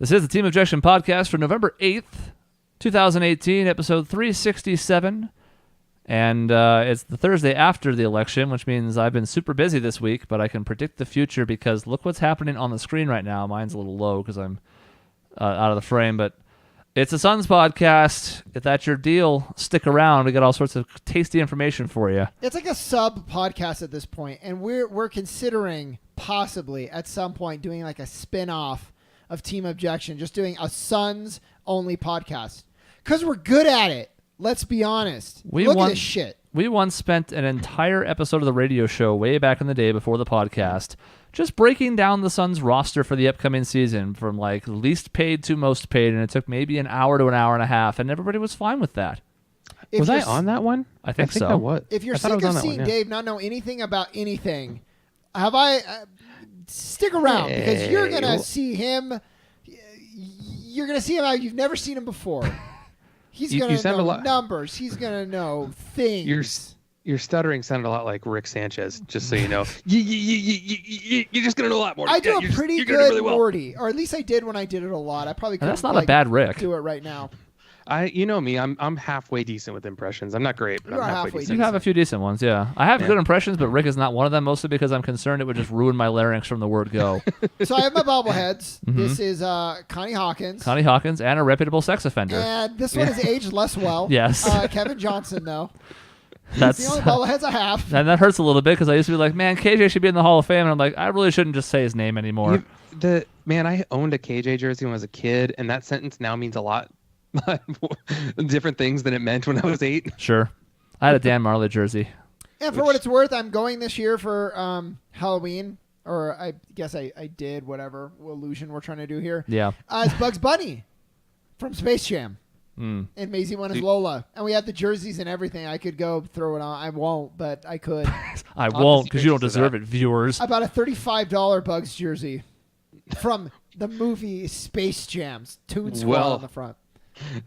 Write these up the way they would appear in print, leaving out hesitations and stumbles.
This is the Team Objection podcast for November 8th, 2018, episode 367. And it's the Thursday after the election, which means I've been super busy this week, but I can predict the future because look what's happening on the screen right now. Mine's a little low because I'm out of the frame, but it's a Suns podcast. If that's your deal, stick around. We got all sorts of tasty information for you. It's like a sub podcast at this point, and we're considering possibly at some point doing like a spin-off of Team Objection, just doing a Suns only podcast because we're good at it. Let's be honest. Look at this shit. We once spent an entire episode of the radio show way back in the day before the podcast just breaking down the Suns roster for the upcoming season from like least paid to most paid, and it took maybe an hour to an hour and a half, and everybody was fine with that. Was I on that one? I think so. I was. If you're sick of seeing Dave not know anything about anything, stick around because you're going to see him. You're going to see him how you've never seen him before. He's going to know numbers. He's going to know things. Your stuttering sounded a lot like Rick Sanchez, just so you know. You're just going to know a lot more. I do a pretty good really Morty, or at least I did when I did it a lot. I probably could. That's not a bad Rick. Do it right now. You know me. I'm halfway decent with impressions. I'm not great, but I'm halfway decent. You have a few decent ones, yeah. I have good impressions, but Rick is not one of them, mostly because I'm concerned it would just ruin my larynx from the word go. So I have my bobbleheads. Mm-hmm. This is Connie Hawkins, and a reputable sex offender. And this one has aged less well. Yes. Kevin Johnson, though. That's the only bobbleheads I have. And that hurts a little bit because I used to be like, man, KJ should be in the Hall of Fame. And I'm like, I really shouldn't just say his name anymore. I owned a KJ jersey when I was a kid, and that sentence now means a lot. Different things than it meant when I was 8. Sure. I had a Dan Marley jersey. And for what it's worth, I'm going this year for Halloween. Or I guess I did whatever illusion we're trying to do here. Yeah. It's Bugs Bunny from Space Jam. And Maisie won as Lola. And we had the jerseys and everything. I could go throw it on. I won't, but I could. I won't because you don't deserve it, viewers. I bought a $35 Bugs jersey from the movie Space Jam's Toon Squad on the front.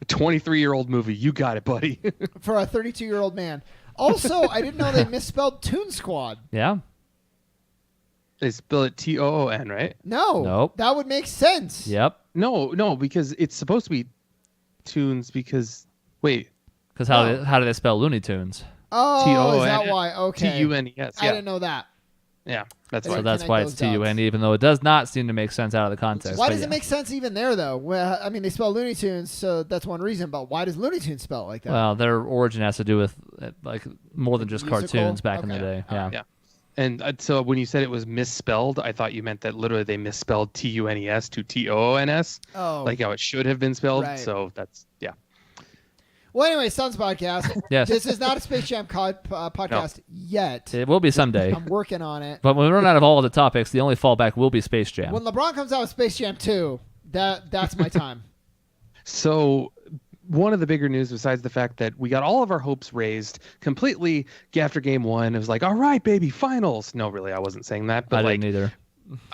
A 23-year-old movie. You got it, buddy. For a 32-year-old man. Also, I didn't know they misspelled Toon Squad. Yeah. They spell it Toon, right? No. Nope. That would make sense. Yep. No, because it's supposed to be Tunes because... Wait. Because how do they spell Looney Tunes? Oh, T-O-N-S. is that why? Okay. Tunes, yeah. I didn't know that. Yeah, that's so why. that's why it's T-U-N, even though it does not seem to make sense out of the context. Why does it make sense even there, though? Well, I mean, they spell Looney Tunes, so that's one reason. But why does Looney Tunes spell like that? Well, their origin has to do with like more than just musical? Cartoons back in the day. Yeah. And so when you said it was misspelled, I thought you meant that literally they misspelled Tunes to Toons. Oh. Like how it should have been spelled. Right. So that's, yeah. Well, anyway, Suns podcast. Yes. This is not a Space Jam podcast yet. It will be someday. I'm working on it. But when we run out of all of the topics, the only fallback will be Space Jam. When LeBron comes out with Space Jam 2, that's my time. So one of the bigger news, besides the fact that we got all of our hopes raised completely after game 1, it was like, all right, baby, finals. No, really, I wasn't saying that. But I didn't either.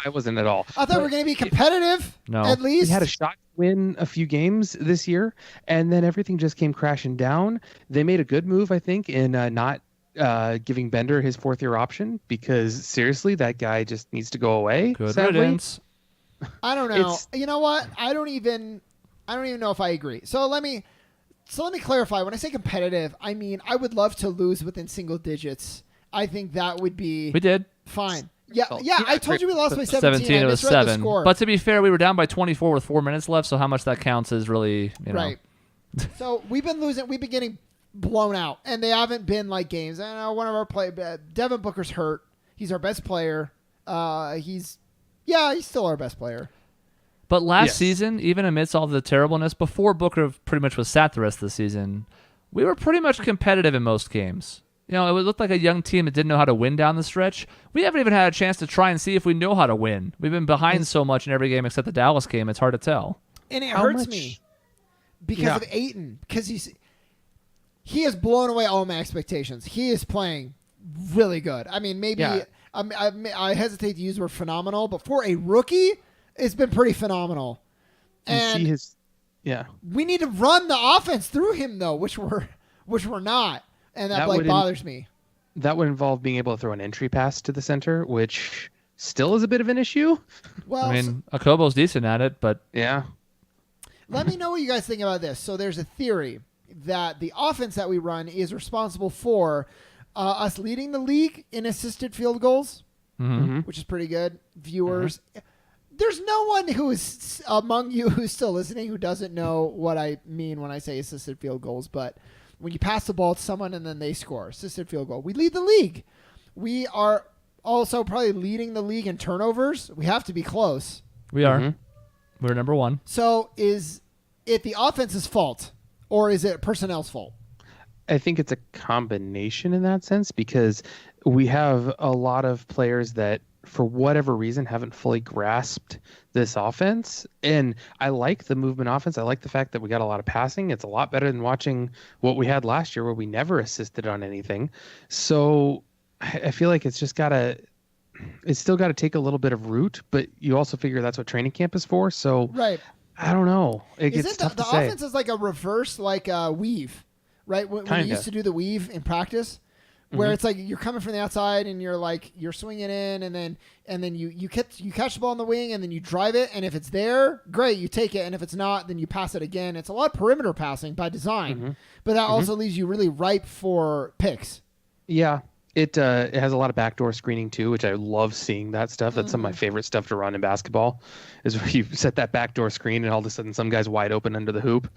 I wasn't at all. I thought we were going to be competitive. No. At least. We had a shot to win a few games this year, and then everything just came crashing down. They made a good move, I think, in not giving Bender his 4th-year option, because seriously, that guy just needs to go away. Good sadly. riddance. I don't know. You know what? I don't even know if I agree. So let me clarify. When I say competitive, I mean I would love to lose within single digits. I think that would be We did. fine. Yeah. I told you we lost by 17. It was 7. But to be fair, we were down by 24 with 4 minutes left, so how much that counts is really, right. So we've been losing. We've been getting blown out, and they haven't been like games. I know one of our Devin Booker's hurt. He's our best player. He's still our best player. But last season, even amidst all the terribleness, before Booker pretty much was sat the rest of the season, we were pretty much competitive in most games. It looked like a young team that didn't know how to win down the stretch. We haven't even had a chance to try and see if we know how to win. We've been behind so much in every game except the Dallas game, it's hard to tell. And it hurts me because of Ayton, because he has blown away all my expectations. He is playing really good. I mean, maybe I hesitate to use the word phenomenal, but for a rookie, it's been pretty phenomenal. And we need to run the offense through him, though, which we're not. And that bothers me. That would involve being able to throw an entry pass to the center, which still is a bit of an issue. Well, I mean, Kobo's decent at it, but Yeah. let me know what you guys think about this. So there's a theory that the offense that we run is responsible for us leading the league in assisted field goals, which is pretty good. Viewers, there's no one who is among you who's still listening who doesn't know what I mean when I say assisted field goals. But when you pass the ball to someone and then they score, assisted field goal, we lead the league. We are also probably leading the league in turnovers. We have to be close. we are. We're number 1. So is it the offense's fault or is it personnel's fault? I think it's a combination in that sense because we have a lot of players that, for whatever reason, haven't fully grasped this offense. And I like the movement offense. I like the fact that we got a lot of passing. It's a lot better than watching what we had last year where we never assisted on anything. So I feel like it's still got to take a little bit of root, but you also figure that's what training camp is for. So Right. I don't know. It's Isn't tough the to say. offense is like a reverse, like a weave, right? When you used to do the weave in practice, where it's like you're coming from the outside and you're swinging in, and then you catch the ball in the wing and then you drive it, and if it's there, great, you take it, and if it's not, then you pass it again. It's a lot of perimeter passing by design, but that also leaves you really ripe for picks. Yeah. It has a lot of backdoor screening too, which I love seeing that stuff. That's some of my favorite stuff to run in basketball is where you set that backdoor screen and all of a sudden some guy's wide open under the hoop.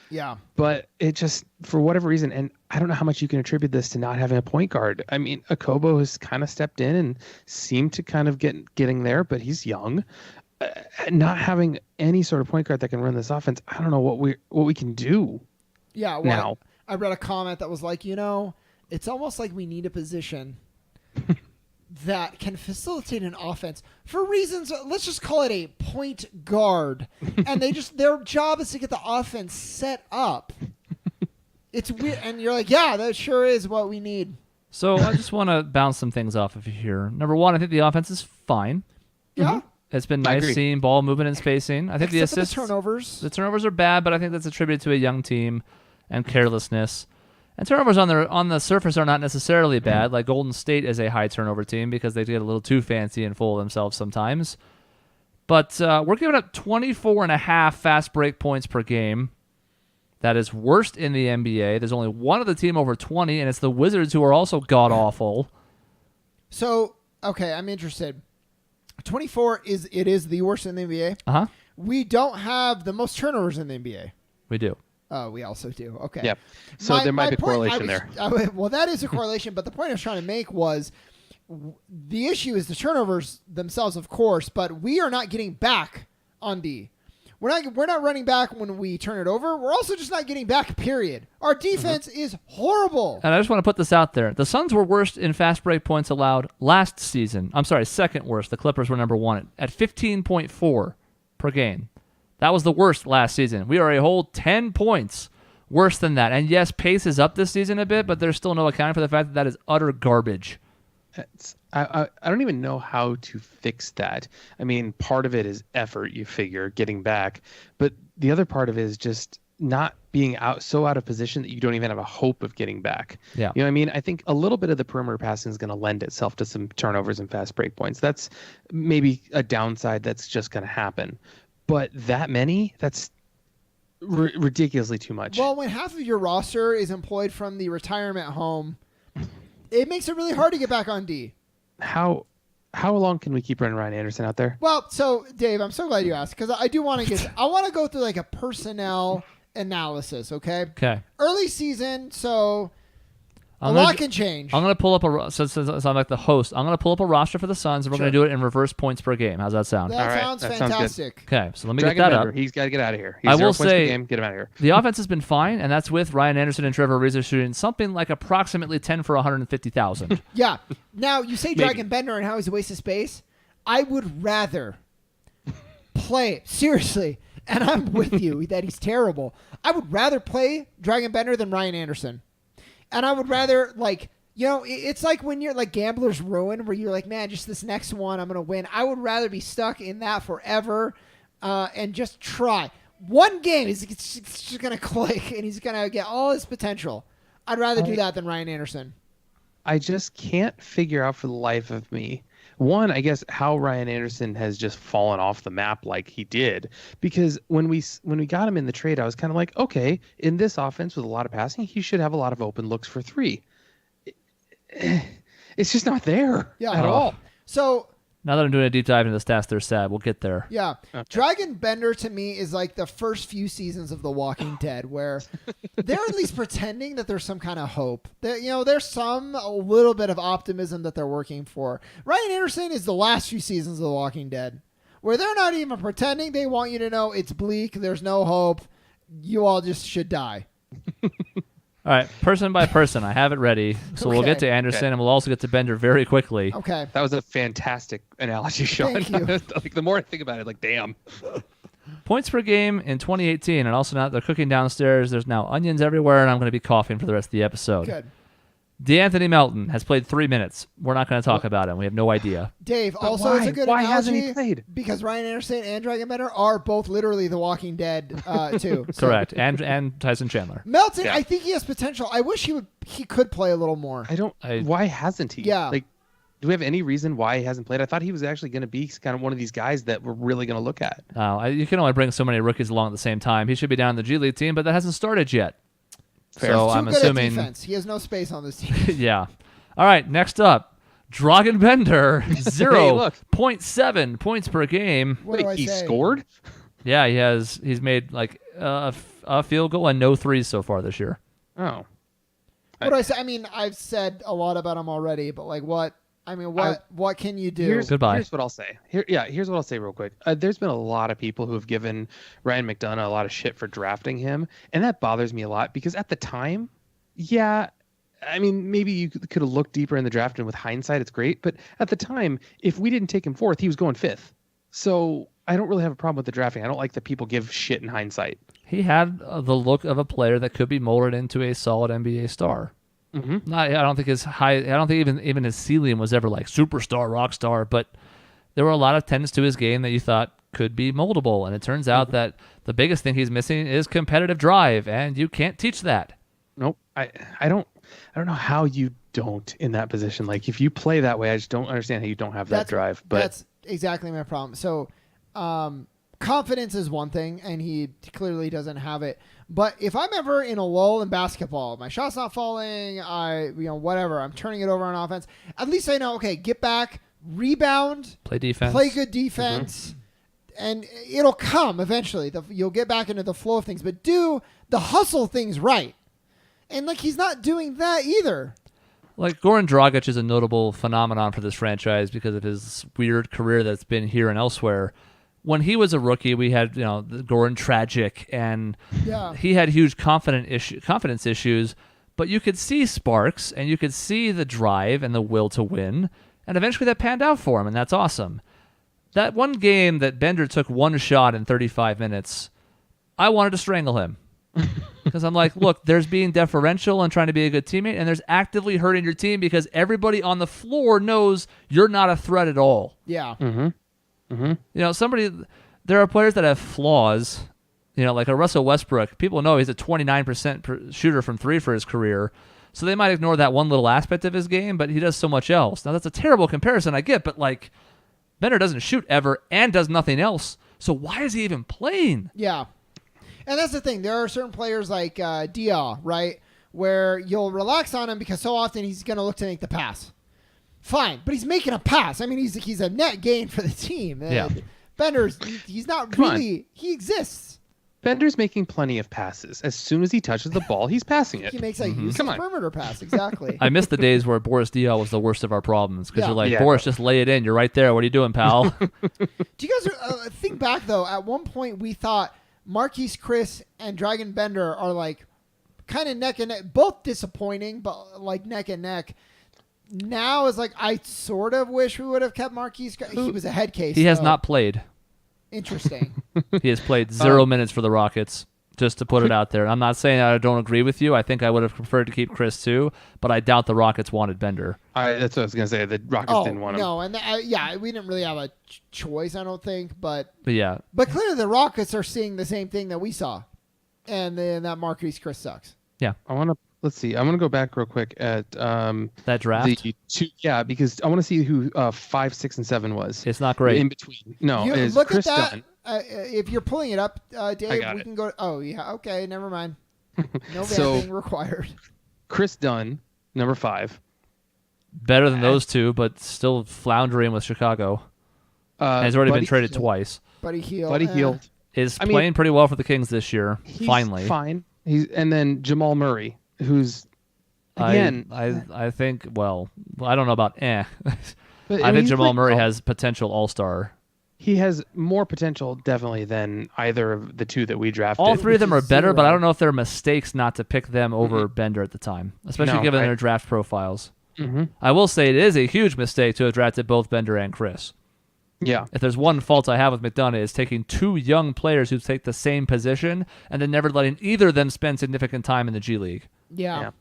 Yeah. But it just, for whatever reason, and I don't know how much you can attribute this to not having a point guard. I mean, Kobo has kind of stepped in and seemed to kind of getting there, but he's young. Not having any sort of point guard that can run this offense, I don't know what we can do. Yeah. Well, now. I read a comment that was like, it's almost like we need a position that can facilitate an offense for reasons. Let's just call it a point guard, and their job is to get the offense set up. It's weird, and you're like, yeah, that sure is what we need. So I just want to bounce some things off of you here. Number 1, I think the offense is fine. Yeah, It's been I nice agree. seeing ball movement and spacing. I think the except for assists, the turnovers. are bad, but I think that's attributed to a young team and carelessness. And turnovers on the surface are not necessarily bad. Like Golden State is a high turnover team because they get a little too fancy and full of themselves sometimes. But we're giving up 24.5 fast break points per game. That is worst in the NBA. There's only one other team over 20, and it's the Wizards, who are also god-awful. So, okay, I'm interested. 24 is the worst in the NBA. Uh-huh. We don't have the most turnovers in the NBA. We do. Oh, we also do. Okay. Yep. So there might be a point, correlation there. Well, that is a correlation, but the point I was trying to make was the issue is the turnovers themselves, of course, but we are not getting back on D. We're not running back when we turn it over. We're also just not getting back, period. Our defense is horrible. And I just want to put this out there. The Suns were worst in fast break points allowed last season. I'm sorry, second worst. The Clippers were number 1 at 15.4 per game. That was the worst last season. We are a whole 10 points worse than that. And yes, pace is up this season a bit, but there's still no accounting for the fact that that is utter garbage. I don't even know how to fix that. I mean, part of it is effort, you figure, getting back. But the other part of it is just not being out of position that you don't even have a hope of getting back. Yeah. You know what I mean? I think a little bit of the perimeter passing is going to lend itself to some turnovers and fast break points. That's maybe a downside that's just going to happen. But that many, that's ridiculously too much. Well, when half of your roster is employed from the retirement home, it makes it really hard to get back on D. How long can we keep running Ryan Anderson out there? Well, so Dave, I'm so glad you asked because I do want to I want to go through like a personnel analysis. Okay. Okay. Early season, so I'm a gonna lot do- can change. I'm going to pull up since I'm like the host, I'm going to pull up a roster for the Suns, and we're going to do it in reverse points per game. How's that sound? That All right, sounds that sounds good. fantastic. Okay, so let me Dragon get that Bender, up. he's got to get out of here. He's I 0 will points per say- game. Get him out of here. The offense has been fine, and that's with Ryan Anderson and Trevor Ariza shooting something like approximately 10 for 150,000. Yeah. Now you say Dragon Bender and how he's a waste of space. I would rather play seriously, and I'm with you that he's terrible. I would rather play Dragon Bender than Ryan Anderson, and I would rather it's like when you're like Gambler's Ruin, where you're like, man, just this next one, I'm gonna win. I would rather be stuck in that forever, and just try one game. It's just gonna click, and he's gonna get all his potential. I'd rather do that than Ryan Anderson. I just can't figure out for the life of me. One, I guess how Ryan Anderson has just fallen off the map like he did, because when we got him in the trade, I was kind of like, okay, in this offense with a lot of passing, he should have a lot of open looks for three. It's just not there at all. So now that I'm doing a deep dive into the stats, they're sad. We'll get there. yeah, Okay. Dragon Bender to me is like the first few seasons of The Walking Dead, where they're at least pretending that there's some kind of hope. That there's a little bit of optimism that they're working for. Ryan Anderson is the last few seasons of The Walking Dead, where they're not even pretending. They want you to know it's bleak. There's no hope. You all just should die. All right, person by person, I have it ready. So we'll get to Anderson, and we'll also get to Bender very quickly. Okay. That was a fantastic analogy, Shaun. Thank you. Like, the more I think about it, like, damn. Points per game in 2018, and also now they're cooking downstairs. There's now onions everywhere, and I'm going to be coughing for the rest of the episode. Good. DeAnthony Melton has played 3 minutes. We're not going to talk about him. We have no idea. Dave, But also it's a good why analogy hasn't he played? because Ryan Anderson and Dragon Bender are both literally The Walking Dead too. So Correct. And Tyson Chandler. Melton, Yeah. I think he has potential. I wish he could play a little more. Why hasn't he? Yeah. Like, do we have any reason why he hasn't played? I thought he was actually going to be kind of one of these guys that we're really going to look at. You can only bring so many rookies along at the same time. He should be down in the G League team, but that hasn't started yet. Fair. So He's too I'm good assuming. at defense. He has no space on this team. Yeah. All right, next up, Dragon Bender, 0.7 points per game. What do I Wait, he say? scored? Yeah, he's made like a field goal and no threes so far this year. Oh. What do I say? I mean, I've said a lot about him already, but like what? I mean, what can you do? Goodbye. Here's what I'll say. Here's what I'll say real quick. There's been a lot of people who have given Ryan McDonough a lot of shit for drafting him, and that bothers me a lot because at the time, yeah, I mean, maybe you could have looked deeper in the draft, and with hindsight, it's great. But at the time, if we didn't take him fourth, he was going fifth. So I don't really have a problem with the drafting. I don't like that people give shit in hindsight. He had the look of a player that could be molded into a solid NBA star. Mm-hmm. I don't think his high. I don't think even his ceiling was ever like superstar, rock star. But there were a lot of tenets to his game that you thought could be moldable, and it turns out that the biggest thing he's missing is competitive drive, and you can't teach that. Nope. I don't know how you don't in that position. Like, if you play that way, I just don't understand how you don't have that drive. But that's exactly my problem. So, confidence is one thing, and he clearly doesn't have it. But if I'm ever in a lull in basketball, my shot's not falling, whatever, I'm turning it over on offense, at least I know, okay, get back, rebound, Play defense. play good defense, and it'll come eventually. You'll get back into the flow of things, but do the hustle things right. And, like, he's not doing that either. Like, Goran Dragic is a notable phenomenon for this franchise because of his weird career that's been here and elsewhere. When he was a rookie, we had, the Goran Tragic, and he had huge confidence issues, but you could see sparks, and you could see the drive and the will to win, and eventually that panned out for him, and that's awesome. That one game that Bender took one shot in 35 minutes, I wanted to strangle him. Because I'm like, look, there's being deferential and trying to be a good teammate, and there's actively hurting your team because everybody on the floor knows you're not a threat at all. Yeah. There are players that have flaws, like a Russell Westbrook. People know he's a 29% shooter from three for his career, so they might ignore that one little aspect of his game, but he does so much else. Now, that's a terrible comparison, I get, but, like, Bender doesn't shoot ever and does nothing else, so why is he even playing? Yeah. And that's the thing. There are certain players like Dia, right, where you'll relax on him because so often he's going to look to make the pass. Fine, but he's making a pass. I mean, he's a net gain for the team. Yeah. Bender's, he's not Come really, he exists. Bender's making plenty of passes. As soon as he touches the ball, he's passing it. He makes a useless Come on. perimeter pass, exactly. I miss the days where Boris Diaw was the worst of our problems because Yeah. you're like, Yeah. Boris, just lay it in. You're right there. What are you doing, pal? Do you guys think back, though, at one point we thought Marquise Chris and Dragon Bender are like kind of neck and neck, both disappointing, but like neck and neck. Now it's like I sort of wish we would have kept Marquise. He was a head case. He has though. not played. Interesting. He has played 0 minutes for the Rockets, just to put it out there. I'm not saying I don't agree with you. I think I would have preferred to keep Chris too, but I doubt the Rockets wanted Bender. That's what I was going to say. The Rockets didn't want him. No, and we didn't really have a choice, I don't think. But yeah, clearly the Rockets are seeing the same thing that we saw, and then that Marquise Chris sucks. yeah. I want let's see. I'm gonna go back real quick at That draft, the two. Yeah, because I want to see who 5, 6, and 7 was. it's not great. In between. No, You it's look Chris at that. Dunn. If you're pulling it up, Dave, got we it. can go. Oh yeah, okay, never mind. No So- vamping required. Chris Dunn, number 5. Better than those two, but still floundering with Chicago. And he's already been Buddy traded Hield. twice. Buddy Hield. Buddy Hield. Is I mean, playing pretty well for the Kings this year. He's Finally, fine. And then Jamal Murray, who's again. I think. Well, I don't know about but, I mean, think he's Jamal played Murray well. has potential All-Star. He has more potential, definitely, than either of the two that we drafted. All three of them are is better, but I zero. don't know if they're mistakes not to pick them over Bender at the time, especially No, given their draft profiles. Mm-hmm. I will say it is a huge mistake to have drafted both Bender and Chris. Yeah. If there's one fault I have with McDonough, is taking two young players who take the same position and then never letting either of them spend significant time in the G League. Yeah.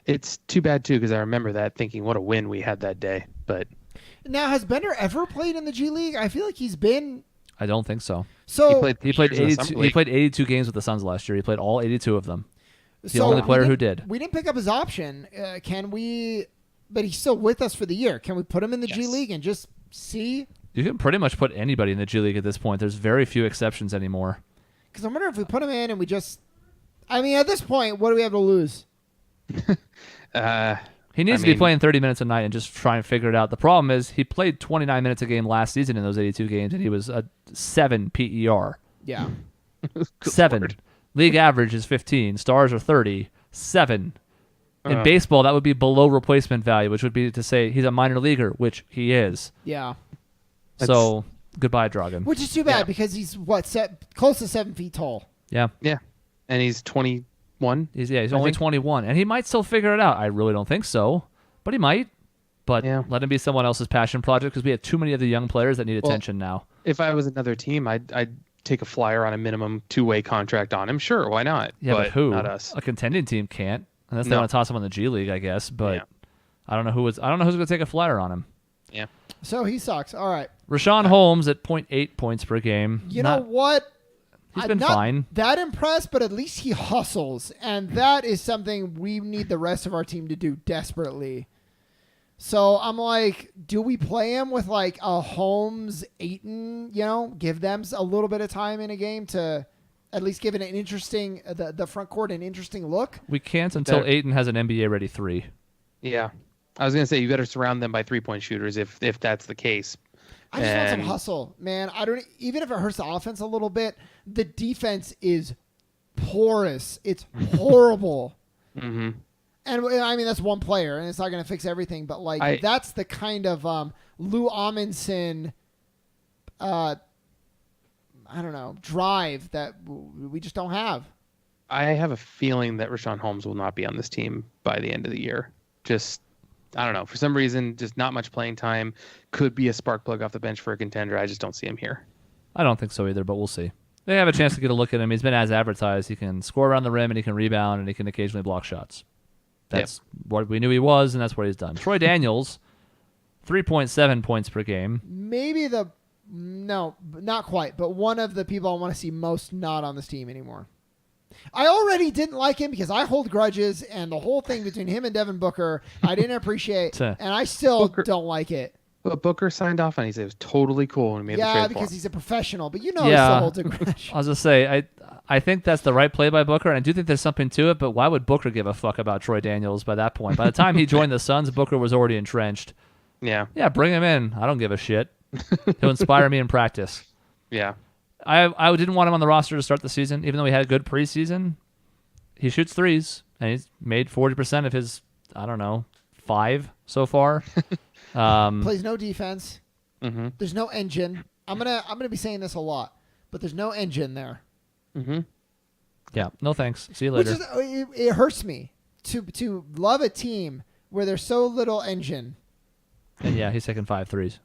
It's too bad, too, because I remember that thinking, what a win we had that day. But Now, has Bender ever played in the G League? I feel like he's been. I don't think so. So He played years in the 82. summer He league. played 82 games with the Suns last year. He played all 82 of them. The so only we player who didn't- did. We didn't pick up his option. Can we? But he's still with us for the year. Can we put him in the G Yes. League and just see? You can pretty much put anybody in the G League at this point. There's very few exceptions anymore. Because I wonder if we put him in and we just. I mean, at this point, what do we have to lose? He needs I to be mean- playing 30 minutes a night and just try and figure it out. The problem is he played 29 minutes a game last season in those 82 games, and he was a 7 PER. Yeah. 7. Lord. League average is 15. Stars are 30. 7. In Uh. baseball, that would be below replacement value, which would be to say he's a minor leaguer, which he is. Yeah. So, goodbye, Dragon. Which is too bad Yeah. because he's close to 7 feet tall. Yeah. Yeah. And he's 21. He's I only think- 21, and he might still figure it out. I really don't think so, but he might. But Yeah. let him be someone else's passion project because we have too many of the young players that need Well, attention now. If I was another team, I'd take a flyer on a minimum 2-way contract on him. Sure, why not? Yeah, but who? Not us. A contending team can't, unless they No. want to toss him on the G League, I guess. But Yeah. I don't know who's going to take a flyer on him. Yeah. So he sucks. All right. Rashawn Holmes at 0.8 points per game. You know what? He's I'm been not fine. that impressed, but at least he hustles, and that is something we need the rest of our team to do desperately. So I'm like, do we play him with like a Holmes, Ayton? Give them a little bit of time in a game to at least give it an interesting the front court an interesting look. We can't until Better. Ayton has an NBA-ready 3. Yeah. I was going to say, you better surround them by 3-point shooters if that's the case. I just want some And- hustle, man. I don't even if it hurts the offense a little bit. The defense is porous. It's horrible. Mm-hmm. And I mean that's one player, and it's not going to fix everything. But like that's the kind of Lou Amundsen, I don't know, drive that we just don't have. I have a feeling that Rashawn Holmes will not be on this team by the end of the year. Just, I don't know. For some reason, just not much playing time. Could be a spark plug off the bench for a contender. I just don't see him here. I don't think so either, but we'll see. They have a chance to get a look at him. He's been as advertised. He can score around the rim, and he can rebound, and he can occasionally block shots. That's what we knew he was, and that's what he's done. Troy Daniels, 3.7 points per game. Maybe no, not quite, but one of the people I want to see most not on this team anymore. I already didn't like him because I hold grudges, and the whole thing between him and Devin Booker, I didn't appreciate, and I still don't like it. But Booker signed off on it. He said it was totally cool when he made the trade because for him. he's a professional, but he still holds a grudge. I was just say, I think that's the right play by Booker, and I do think there's something to it, but why would Booker give a fuck about Troy Daniels by that point? By the time he joined the Suns, Booker was already entrenched. Yeah. Yeah, bring him in. I don't give a shit. He'll inspire me in practice. Yeah. I didn't want him on the roster to start the season, even though he had a good preseason. He shoots threes, and he's made 40% of his, 5 so far. Plays no defense. Mm-hmm. There's no engine. I'm gonna be saying this a lot, but there's no engine there. Mm-hmm. Yeah, no thanks. See you later. Which is it hurts me to love a team where there's so little engine. And yeah, he's taking 5 threes.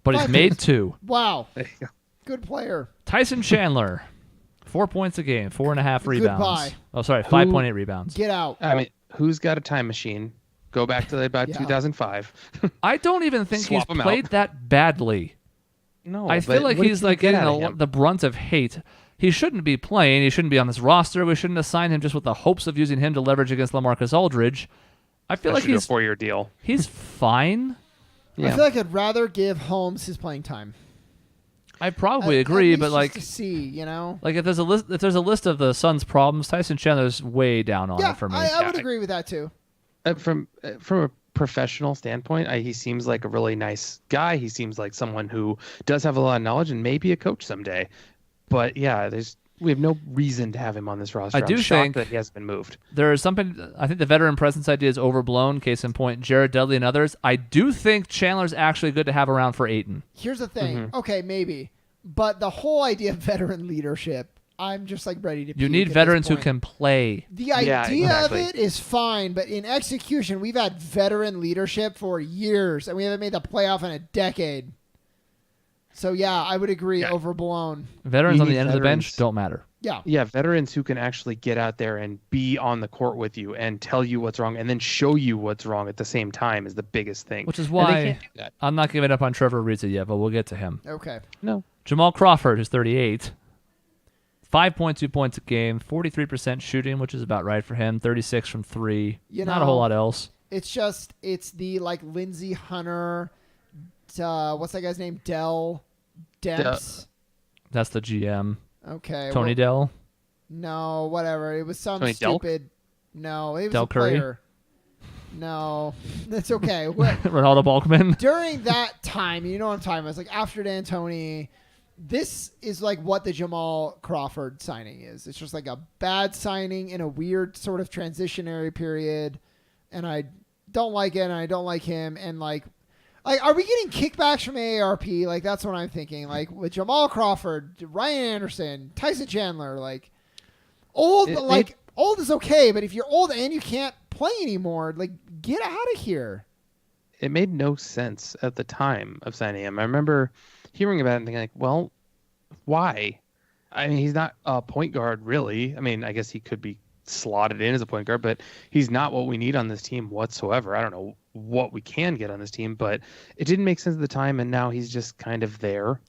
But he's 5 made threes. 2. Wow, There you go. good player. Tyson Chandler, 4 points a game, 4.5 rebounds. Goodbye. Oh, sorry, 5.8 rebounds. Get out. I mean, who's got a time machine? Go back to about Yeah. 2005. I don't even think Swap he's him played out. that badly. No, I feel like he's like getting out of him. the brunt of hate. he shouldn't be playing. He shouldn't be on this roster. We shouldn't assign him just with the hopes of using him to leverage against LaMarcus Aldridge. I feel like he's a 4-year deal. He's fine. I feel like I'd rather give Holmes his playing time. I probably agree, but like to see, like if there's a list of the Suns' problems, Tyson Chandler's way down on it for me. I would agree with that too. From a professional standpoint, he seems like a really nice guy. He seems like someone who does have a lot of knowledge and may be a coach someday. But yeah, we have no reason to have him on this roster. I'm shocked that he hasn't been moved. There is something. I think the veteran presence idea is overblown. Case in point, Jared Dudley and others. I do think Chandler's actually good to have around for Ayton. Here's the thing. Okay, maybe, but the whole idea of veteran leadership, I'm just like ready to. You need veterans who can play. The idea of it is fine, but in execution, we've had veteran leadership for years, and we haven't made the playoff in a decade. So, yeah, I would agree, overblown. Veterans on the end of the bench don't matter. Yeah. Yeah, veterans who can actually get out there and be on the court with you and tell you what's wrong and then show you what's wrong at the same time is the biggest thing. Which is why I'm not giving up on Trevor Ariza yet, but we'll get to him. Okay. No. Jamal Crawford, who's 38. 5.2 points a game, 43% shooting, which is about right for him, 36 from 3. Not a whole lot else. It's the like Lindsey Hunter... what's that guy's name? Demps. That's the GM. Okay. Tony Dell. No, whatever. It was some Tony stupid. No, it was Del a Curry? player. No, that's okay. Ronaldo Balkman. During that time, you know what I'm talking about. It's like after D'Antoni. This is like what the Jamal Crawford signing is. It's just like a bad signing in a weird sort of transitionary period, and I don't like it, and I don't like him, and like, are we getting kickbacks from AARP? Like, that's what I'm thinking. Like, with Jamal Crawford, Ryan Anderson, Tyson Chandler, like, old is okay, but if you're old and you can't play anymore, like, get out of here. It made no sense at the time of signing him. I remember hearing about it and thinking, like, well, why? I mean, he's not a point guard, really. I mean, I guess he could be slotted in as a point guard, but he's not what we need on this team whatsoever. I don't know what we can get on this team, but it didn't make sense at the time, and now he's just kind of there.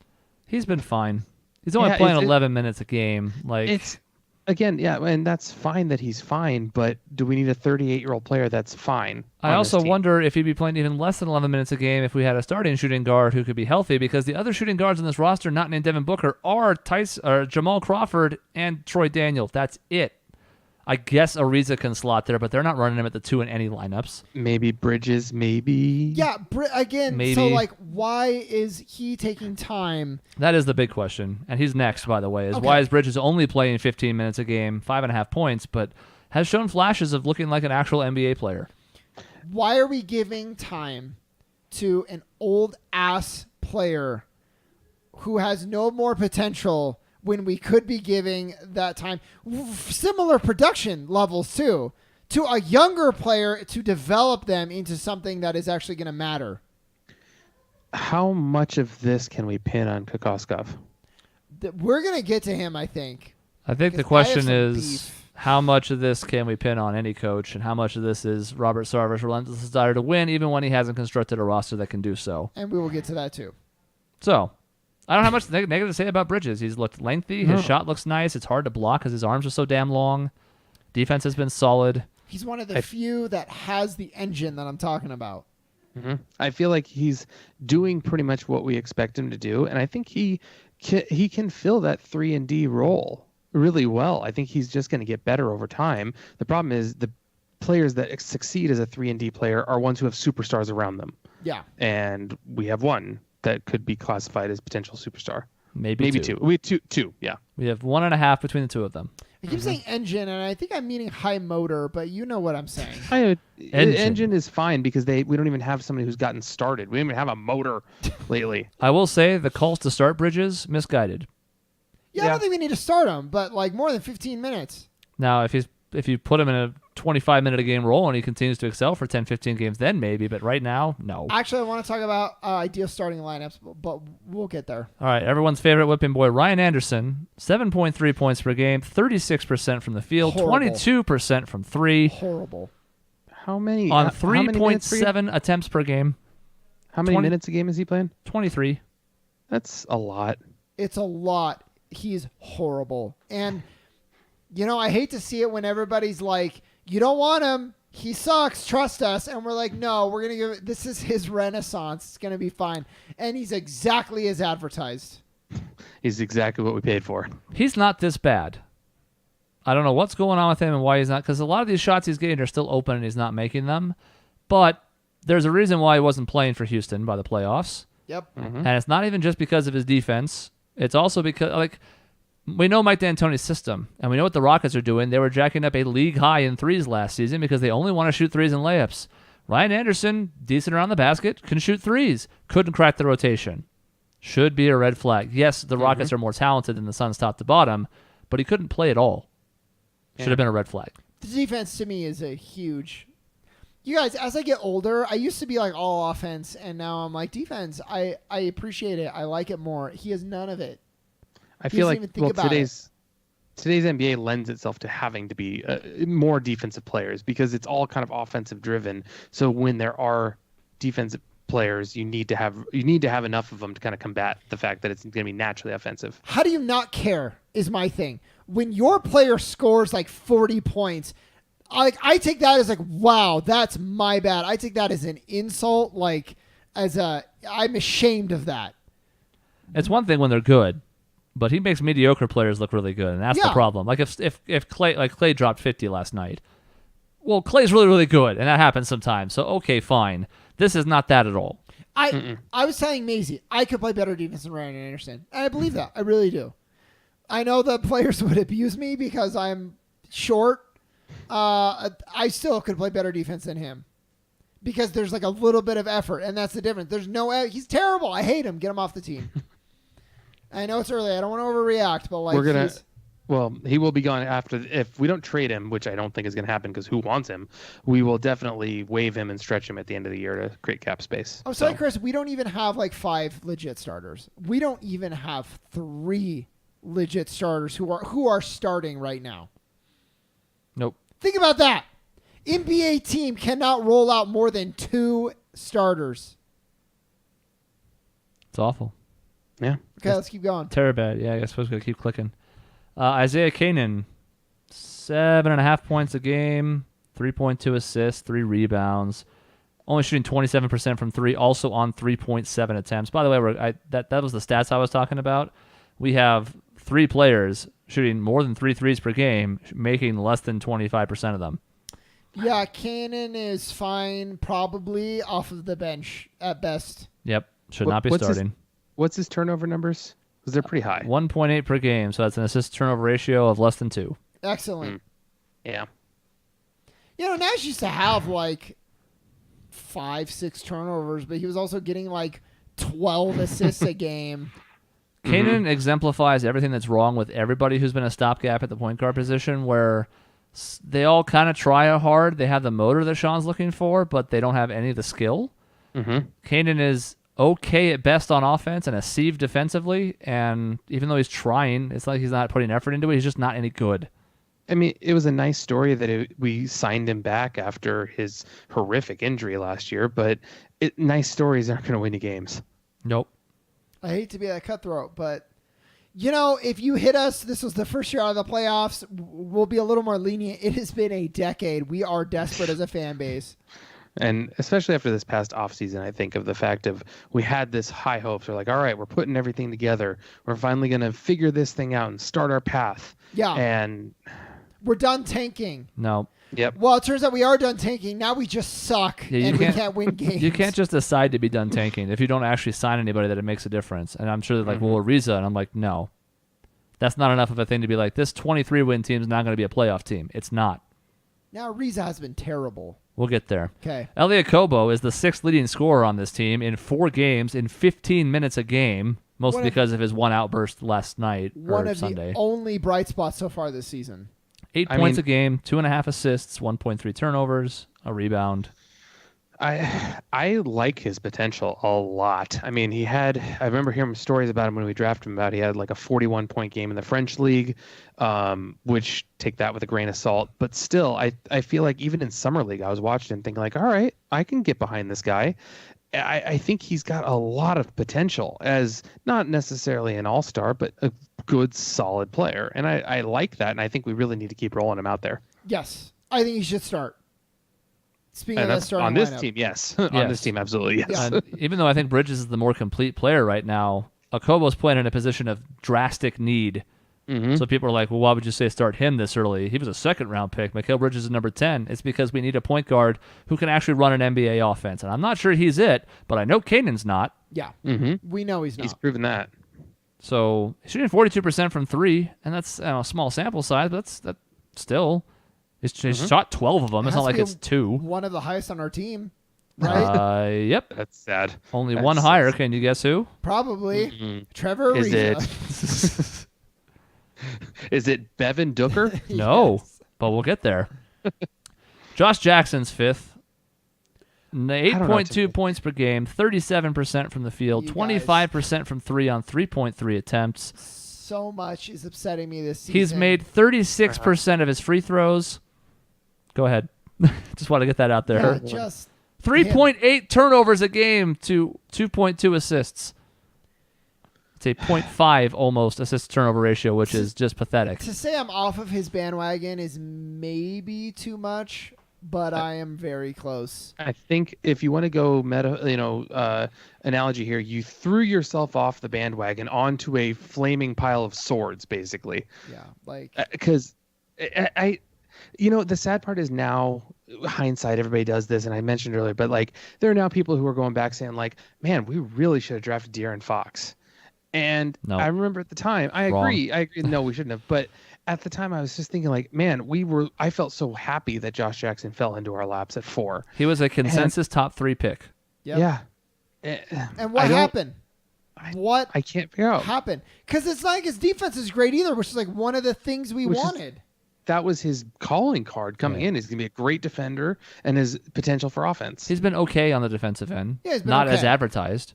He's been fine. He's only playing 11 minutes a game. Like, it's again, yeah, and that's fine that he's fine, but do we need a 38-year-old player that's fine? I also wonder if he'd be playing even less than 11 minutes a game if we had a starting shooting guard who could be healthy, because the other shooting guards on this roster, not named Devin Booker, are Jamal Crawford and Troy Daniels. That's it. I guess Ariza can slot there, but they're not running him at the 2 in any lineups. Maybe Bridges, maybe. Yeah, again, maybe. So, like, why is he taking time? That is the big question. And he's next, by the way, why is Bridges only playing 15 minutes a game, 5.5 points, but has shown flashes of looking like an actual NBA player. Why are we giving time to an old-ass player who has no more potential when we could be giving that time, similar production levels too, to a younger player to develop them into something that is actually going to matter? How much of this can we pin on Kokoskov? We're going to get to him, I think. I think the question is, how much of this can we pin on any coach, and how much of this is Robert Sarver's relentless desire to win, even when he hasn't constructed a roster that can do so? And we will get to that too. So, I don't have much negative to say about Bridges. He's looked lengthy. His shot looks nice. It's hard to block because his arms are so damn long. Defense has been solid. He's one of the few that has the engine that I'm talking about. Mm-hmm. I feel like he's doing pretty much what we expect him to do, and I think he can fill that 3-and-D role really well. I think he's just going to get better over time. The problem is the players that succeed as a 3-and-D player are ones who have superstars around them. Yeah. And we have one that could be classified as potential superstar. Maybe two. We have two, yeah. We have 1.5 between the two of them. I keep saying engine, and I think I'm meaning high motor, but you know what I'm saying. Engine is fine because we don't even have somebody who's gotten started. We don't even have a motor lately. I will say the calls to start Bridges, misguided. Yeah, I don't think we need to start him, but like more than 15 minutes. Now, if you put him in a 25-minute-a-game role and he continues to excel for 10, 15 games, then maybe. But right now, no. Actually, I want to talk about ideal starting lineups, but we'll get there. All right, everyone's favorite whipping boy, Ryan Anderson, 7.3 points per game, 36% from the field, Horrible. 22% from 3. Horrible. How many? On how many minutes 3.7 attempts per game. How many minutes a game is he playing? 23. That's a lot. It's a lot. he's horrible. And, I hate to see it when everybody's like, you don't want him. He sucks. Trust us. And we're like, no, we're going to give it. This is his renaissance. It's going to be fine. And he's exactly as advertised. He's exactly what we paid for. He's not this bad. I don't know what's going on with him and why he's not, because a lot of these shots he's getting are still open and he's not making them. But there's a reason why he wasn't playing for Houston by the playoffs. Yep. Mm-hmm. And it's not even just because of his defense. It's also because, we know Mike D'Antoni's system, and we know what the Rockets are doing. They were jacking up a league high in threes last season because they only want to shoot threes and layups. Ryan Anderson, decent around the basket, can shoot threes. Couldn't crack the rotation. Should be a red flag. Yes, the Rockets are more talented than the Suns top to bottom, but he couldn't play at all. Should have been a red flag. The defense to me is a huge... You guys, as I get older, I used to be like all offense, and now I'm like defense. I appreciate it. I like it more. He has none of it. I feel like today's NBA lends itself to having to be more defensive players because it's all kind of offensive driven. So when there are defensive players, you need to have enough of them to kind of combat the fact that it's going to be naturally offensive. How do you not care is my thing. When your player scores like 40 points, I take that as like, wow, that's my bad. I take that as an insult. I'm ashamed of that. It's one thing when they're good, but he makes mediocre players look really good, and that's the problem. Like if Clay dropped 50 last night, well, Clay's really, really good, and that happens sometimes. So okay, fine. This is not that at all. I was telling Maisie I could play better defense than Ryan Anderson, and I believe that. I really do. I know the players would abuse me because I'm short. I still could play better defense than him because there's like a little bit of effort, and that's the difference. He's terrible. I hate him. Get him off the team. I know it's early. I don't want to overreact, but he will be gone if we don't trade him, which I don't think is going to happen because who wants him? We will definitely waive him and stretch him at the end of the year to create cap space. I'm sorry, Chris. We don't even have like 5 legit starters. We don't even have 3 legit starters who are starting right now. Nope. Think about that. NBA team cannot roll out more than 2 starters. It's awful. Yeah. Okay, let's keep going. Terrible. Yeah, I guess we're going to keep clicking. Isaiah Kanan, 7.5 points a game, 3.2 assists, 3 rebounds, only shooting 27% from 3, also on 3.7 attempts. By the way, that was the stats I was talking about. We have 3 players shooting more than 3 threes per game, making less than 25% of them. Yeah, Kanan is fine, probably off of the bench at best. Yep, should not be starting. What's his turnover numbers? Because they're pretty high. 1.8 per game, so that's an assist-turnover ratio of less than 2. Excellent. Yeah. Nash used to have like 5-6 turnovers, but he was also getting like 12 assists a game. Kanan exemplifies everything that's wrong with everybody who's been a stopgap at the point guard position, where they all kind of try hard. They have the motor that Shaun's looking for, but they don't have any of the skill. Mm-hmm. Kanan is okay at best on offense and a sieve defensively, and even though he's trying, it's like he's not putting effort into it. He's just not any good. I mean, it was a nice story that we signed him back after his horrific injury last year, but nice stories aren't going to win you games. Nope. I hate to be that cutthroat, but if you hit us, this was the first year out of the playoffs, we'll be a little more lenient. It has been a decade. We are desperate as a fan base. And especially after this past offseason, I think of the fact of we had this high hopes. We're like, all right, we're putting everything together. We're finally going to figure this thing out and start our path. Yeah. And we're done tanking. No. Yep. Well, it turns out we are done tanking. Now we just suck and we can't win games. You can't just decide to be done tanking if you don't actually sign anybody that it makes a difference. And I'm sure they're like, well, Ariza. And I'm like, no. That's not enough of a thing to be like, this 23-win team is not going to be a playoff team. It's not. Now Ariza has been terrible. We'll get there. Okay. Eliot Kobo is the 6th leading scorer on this team in 4 games in 15 minutes a game, mostly because of his one outburst last night or Sunday. The only bright spots so far this season. 8 points a game, 2.5 assists, 1.3 turnovers, a rebound. I like his potential a lot. I mean, I remember hearing stories about him when we drafted him he had like a 41-point game in the French league, which take that with a grain of salt. But still, I feel like even in Summer League, I was watching and thinking like, all right, I can get behind this guy. I think he's got a lot of potential as not necessarily an all-star, but a good, solid player. And I like that, and I think we really need to keep rolling him out there. Yes. I think he should start. Speaking of that starting on this lineup. team, yes. On this team, absolutely, yes. Yeah. And even though I think Bridges is the more complete player right now, Kobo's playing in a position of drastic need. Mm-hmm. So people are like, well, why would you say start him this early? He was a second-round pick. Mikal Bridges is number 10. It's because we need a point guard who can actually run an NBA offense. And I'm not sure he's it, but I know Kanan's not. Yeah. Mm-hmm. We know he's not. He's proven that. So he's shooting 42% from 3, and that's a small sample size, but that still... He's shot 12 of them. It's not like it's 2. One of the highest on our team, right? Yep. That's sad. Only That's one higher. Can you guess who? Probably. Mm-hmm. Trevor Is Ariza. Is it Bevan Dooker? No, Yes. but we'll get there. Josh Jackson's 5th. 8.2 points per game, 37% from the field, You 25% from 3 on 3.3 attempts. So much is upsetting me this season. He's made 36% of his free throws. Go ahead. Just want to get that out there. Yeah, just 3.8 turnovers a game to 2.2 assists. It's a 0.5 almost assist turnover ratio, which is just pathetic. to say I'm off of his bandwagon is maybe too much, but I am very close. I think if you want to go analogy here, you threw yourself off the bandwagon onto a flaming pile of swords, basically. Yeah, like Because the sad part is now, hindsight, everybody does this, and I mentioned earlier, but like there are now people who are going back saying like, man, we really should have drafted De'Aaron Fox. And No. I remember at the time, I agree. No, we shouldn't have. But at the time, I was just thinking like, man, I felt so happy that Josh Jackson fell into our laps at 4. He was a consensus top 3 pick. yep. Yeah. And what happened? What I can't figure out. happened? Because it's not like his defense is great either, which is like one of the things we Which is- wanted. That was his calling card coming in. He's going to be a great defender and his potential for offense. He's been okay on the defensive end. Yeah, he's been not as okay. advertised.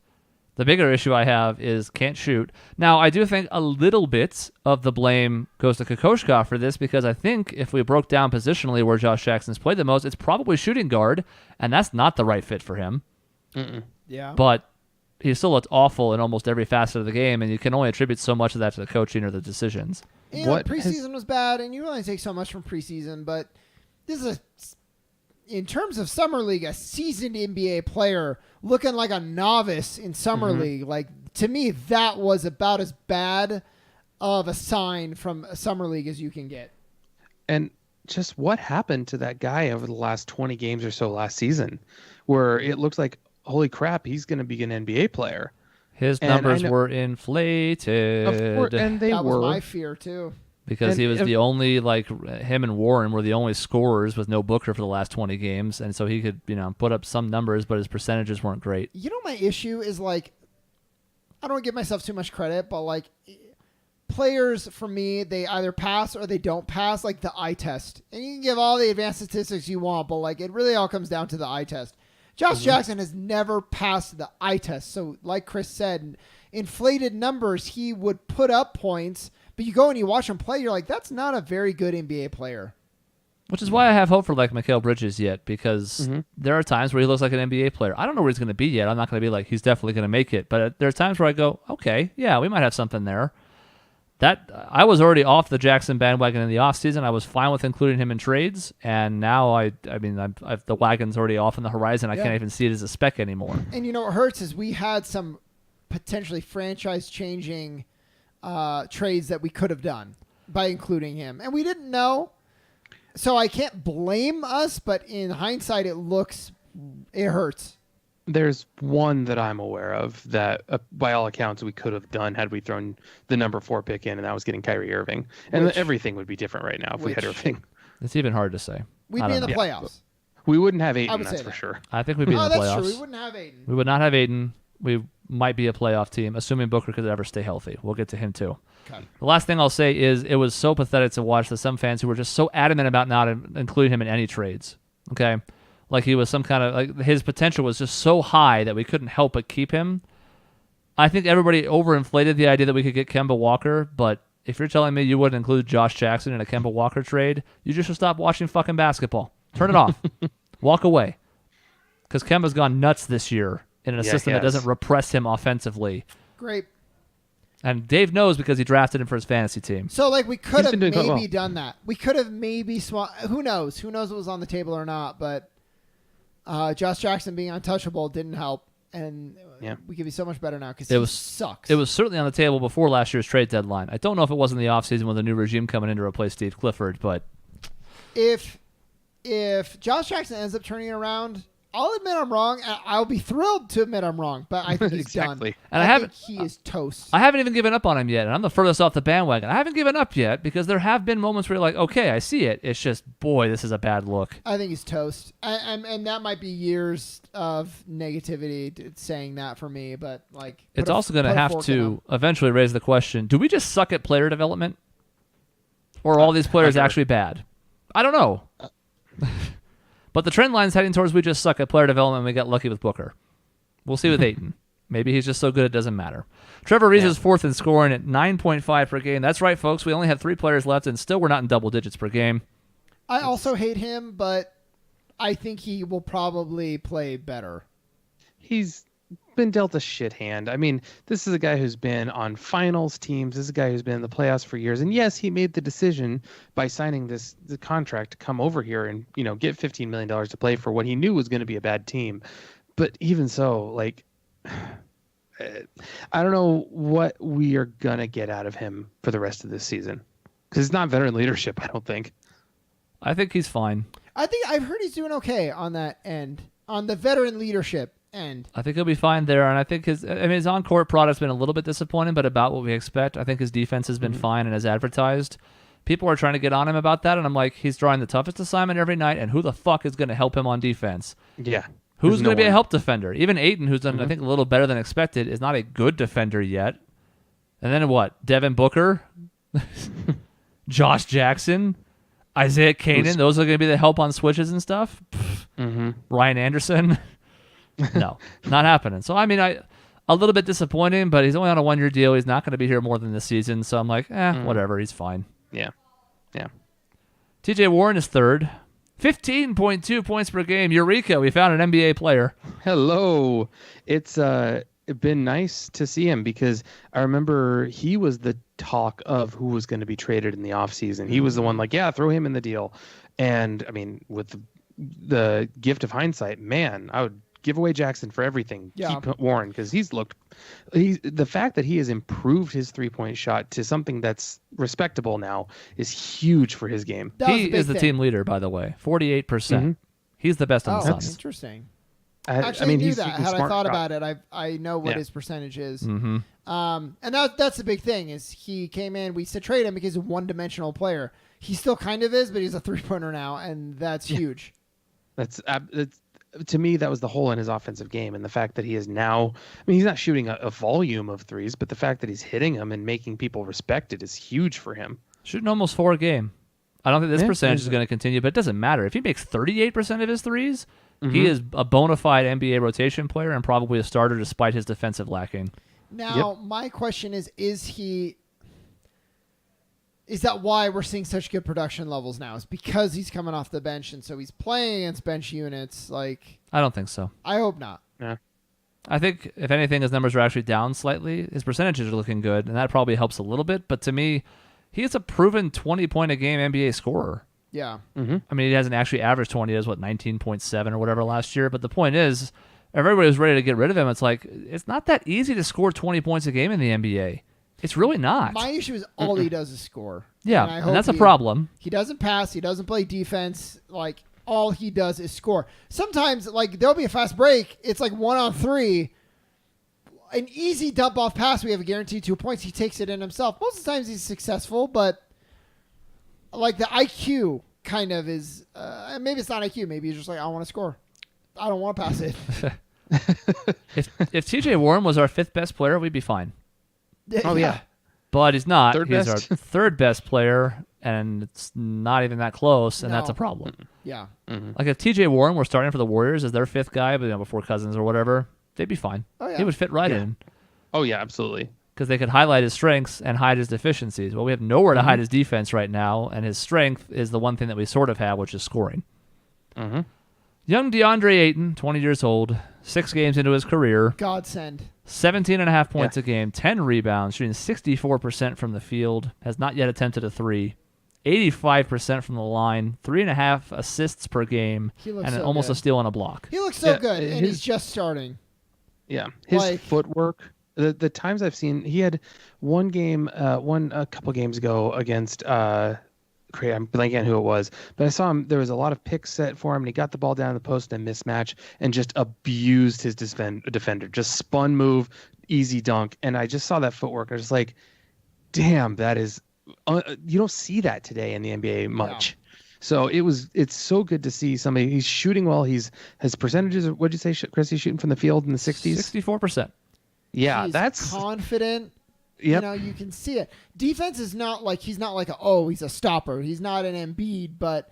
The bigger issue I have is can't shoot. Now, I do think a little bit of the blame goes to Kokoschka for this because I think if we broke down positionally where Josh Jackson's played the most, it's probably shooting guard, and that's not the right fit for him. Yeah. But he still looked awful in almost every facet of the game, and you can only attribute so much of that to the coaching or the decisions. You know, preseason was bad, and you only take so much from preseason, but this is in terms of Summer League, a seasoned NBA player looking like a novice in Summer League. Like, to me, that was about as bad of a sign from a Summer League as you can get. And just what happened to that guy over the last 20 games or so last season, where it looks like, holy crap, he's going to be an NBA player. His numbers were inflated. Of course, and they That were. was my fear, too. Because he was the only, like, him and Warren were the only scorers with no Booker for the last 20 games. And so he could, put up some numbers, but his percentages weren't great. You know, my issue is, like, I don't give myself too much credit, but, like, players, for me, they either pass or they don't pass, like, the eye test. And you can give all the advanced statistics you want, but, like, it really all comes down to the eye test. Josh Jackson has never passed the eye test. So, like Chris said, inflated numbers, he would put up points, but you go and you watch him play, you're like, that's not a very good NBA player. Which is why I have hope for, like, Mikal Bridges yet, because there are times where he looks like an NBA player. I don't know where he's going to be yet. I'm not going to be like, he's definitely going to make it. But there are times where I go, okay, yeah, we might have something there. I was already off the Jackson bandwagon in the offseason. I was fine with including him in trades, and now the wagon's already off on the horizon. I can't even see it as a spec anymore. And you know what hurts is we had some potentially franchise-changing trades that we could have done by including him, and we didn't know. So I can't blame us, but in hindsight, it hurts. There's one that I'm aware of that, by all accounts, we could have done had we thrown the number 4 pick in, and that was getting Kyrie Irving. And everything would be different right now if we had Irving. It's even hard to say. We'd be in the playoffs. We wouldn't have I Ayton, would that's say for that. sure. I think we'd be in the playoffs. That's true. We wouldn't have Aiden. We would not have Aiden. We might be a playoff team, assuming Booker could ever stay healthy. We'll get to him, too. Okay. The last thing I'll say is it was so pathetic to watch some fans who were just so adamant about not including him in any trades. Okay? Like he was some kind of, like his potential was just so high that we couldn't help but keep him. I think everybody overinflated the idea that we could get Kemba Walker, but if you're telling me you wouldn't include Josh Jackson in a Kemba Walker trade, you just should stop watching fucking basketball. Turn it off. Walk away. Because Kemba's gone nuts this year in a system that doesn't repress him offensively. Great. And Dave knows because he drafted him for his fantasy team. So, like, we could have been doing maybe quite well. done that. We could have maybe who knows? Who knows what was on the table or not? But Josh Jackson being untouchable didn't help. And we could be so much better now because he sucks. It was certainly on the table before last year's trade deadline. I don't know if it was in the offseason with a new regime coming in to replace Steve Clifford, but if Josh Jackson ends up turning it around, I'll admit I'm wrong. I'll be thrilled to admit I'm wrong, but I think he's Exactly. done. And I think he is toast. I haven't even given up on him yet, and I'm the furthest off the bandwagon. I haven't given up yet because there have been moments where you're like, okay, I see it. It's just, boy, this is a bad look. I think he's toast. And that might be years of negativity saying that for me, but like It's also going to have to eventually raise the question, do we just suck at player development? Or are all these players actually bad? I don't know. But the trend line's heading towards we just suck at player development and we got lucky with Booker. We'll see with Ayton. Maybe he's just so good it doesn't matter. Trevor Reese is fourth in scoring at 9.5 per game. That's right, folks. We only have 3 players left, and still we're not in double digits per game. I also hate him, but I think he will probably play better. He's been dealt a shit hand. I mean, this is a guy who's been on finals teams. This is a guy who's been in the playoffs for years. And yes, he made the decision by signing the contract to come over here and, get $15 million to play for what he knew was going to be a bad team. But even so, like, I don't know what we are going to get out of him for the rest of this season. Because it's not veteran leadership, I don't think. I think he's fine. I've heard he's doing okay on that end, on the veteran leadership end. I think he'll be fine there, and I think his on-court product's been a little bit disappointing, but about what we expect. I think his defense has been fine and as advertised. People are trying to get on him about that, and I'm like, he's drawing the toughest assignment every night, and who the fuck is going to help him on defense? Yeah. Who's going to be a help defender? Even Ayton, who's done, I think, a little better than expected, is not a good defender yet. And then what? Devin Booker? Josh Jackson? Isaiah Kanan? Those are going to be the help on switches and stuff? Ryan Anderson? No, not happening. So, I mean, a little bit disappointing, but he's only on a 1-year deal. He's not going to be here more than this season. So I'm like, whatever. He's fine. Yeah. TJ Warren is third. 15.2 points per game. Eureka. We found an NBA player. Hello. It's been nice to see him because I remember he was the talk of who was going to be traded in the offseason. He was the one like, yeah, throw him in the deal. And, I mean, with the gift of hindsight, man, I would give away Jackson for everything. Yeah. Keep Warren because the fact that he has improved his 3-point shot to something that's respectable now is huge for his game. He is the team leader, by the way. 48%. He's the best on the Suns. Interesting. I mean, knew that. Had I thought shot. about it, I know what his percentage is. Mm-hmm. And that's the big thing is he came in. We used to trade him because he's a one-dimensional player. He still kind of is, but he's a 3-pointer now, and that's huge. That's to me, that was the hole in his offensive game. And the fact that he is now, I mean, he's not shooting a volume of threes, but the fact that he's hitting them and making people respect it is huge for him. Shooting almost 4 a game. I don't think this percentage is going to continue, but it doesn't matter. If he makes 38% of his threes, he is a bona fide NBA rotation player and probably a starter despite his defensive lacking. Now, my question is that why we're seeing such good production levels now? Is because he's coming off the bench and so he's playing against bench units? Like, I don't think so. I hope not. Yeah. I think, if anything, his numbers are actually down slightly. His percentages are looking good, and that probably helps a little bit. But to me, he is a proven 20-point-a-game NBA scorer. Yeah. I mean, he hasn't actually averaged 20. He has, 19.7 or whatever last year. But the point is, if everybody was ready to get rid of him, it's like, it's not that easy to score 20 points a game in the NBA. It's really not. My issue is all he does is score. Yeah, and that's a problem. He doesn't pass. He doesn't play defense. Like, all he does is score. Sometimes, like, there'll be a fast break. It's like 1-on-3. An easy dump-off pass. We have a guaranteed 2 points. He takes it in himself. Most of the times he's successful, but, like, the IQ kind of is... maybe it's not IQ. Maybe he's just like, I want to score. I don't want to pass it. If TJ Warren was our 5th best player, we'd be fine. Oh, yeah. But he's not. Third he's best. our 3rd best player, and it's not even that close, and that's a problem. Yeah. Like if TJ Warren were starting for the Warriors as their 5th guy, but before Cousins or whatever, they'd be fine. Oh, yeah. He would fit right in Oh, yeah, absolutely. because they could highlight his strengths and hide his deficiencies. Well, we have nowhere to hide his defense right now, and his strength is the one thing that we sort of have, which is scoring. Young DeAndre Ayton, 20 years old, 6 games into his career, Godsend. 17.5 points a game, 10 rebounds, shooting 64% from the field, has not yet attempted a three, 85% from the line, 3.5 assists per game, and so almost good. a steal and a block. He looks so good, and he's just starting. Yeah, his footwork. The times I've seen, he had one game, a couple games ago against. I'm blanking on who it was, but I saw him. There was a lot of picks set for him, and he got the ball down the post in a mismatch and just abused his defender. Just spun move, easy dunk, and I just saw that footwork. I was like, "Damn, that is." You don't see that today in the NBA much. Yeah. So it's so good to see somebody. He's shooting well. His percentages. What'd you say, Chris? He's shooting from the field in the 60s. 64%. Yeah, he's that's confident. Yep. You can see it. Defense is not like he's a stopper. He's not an Embiid, but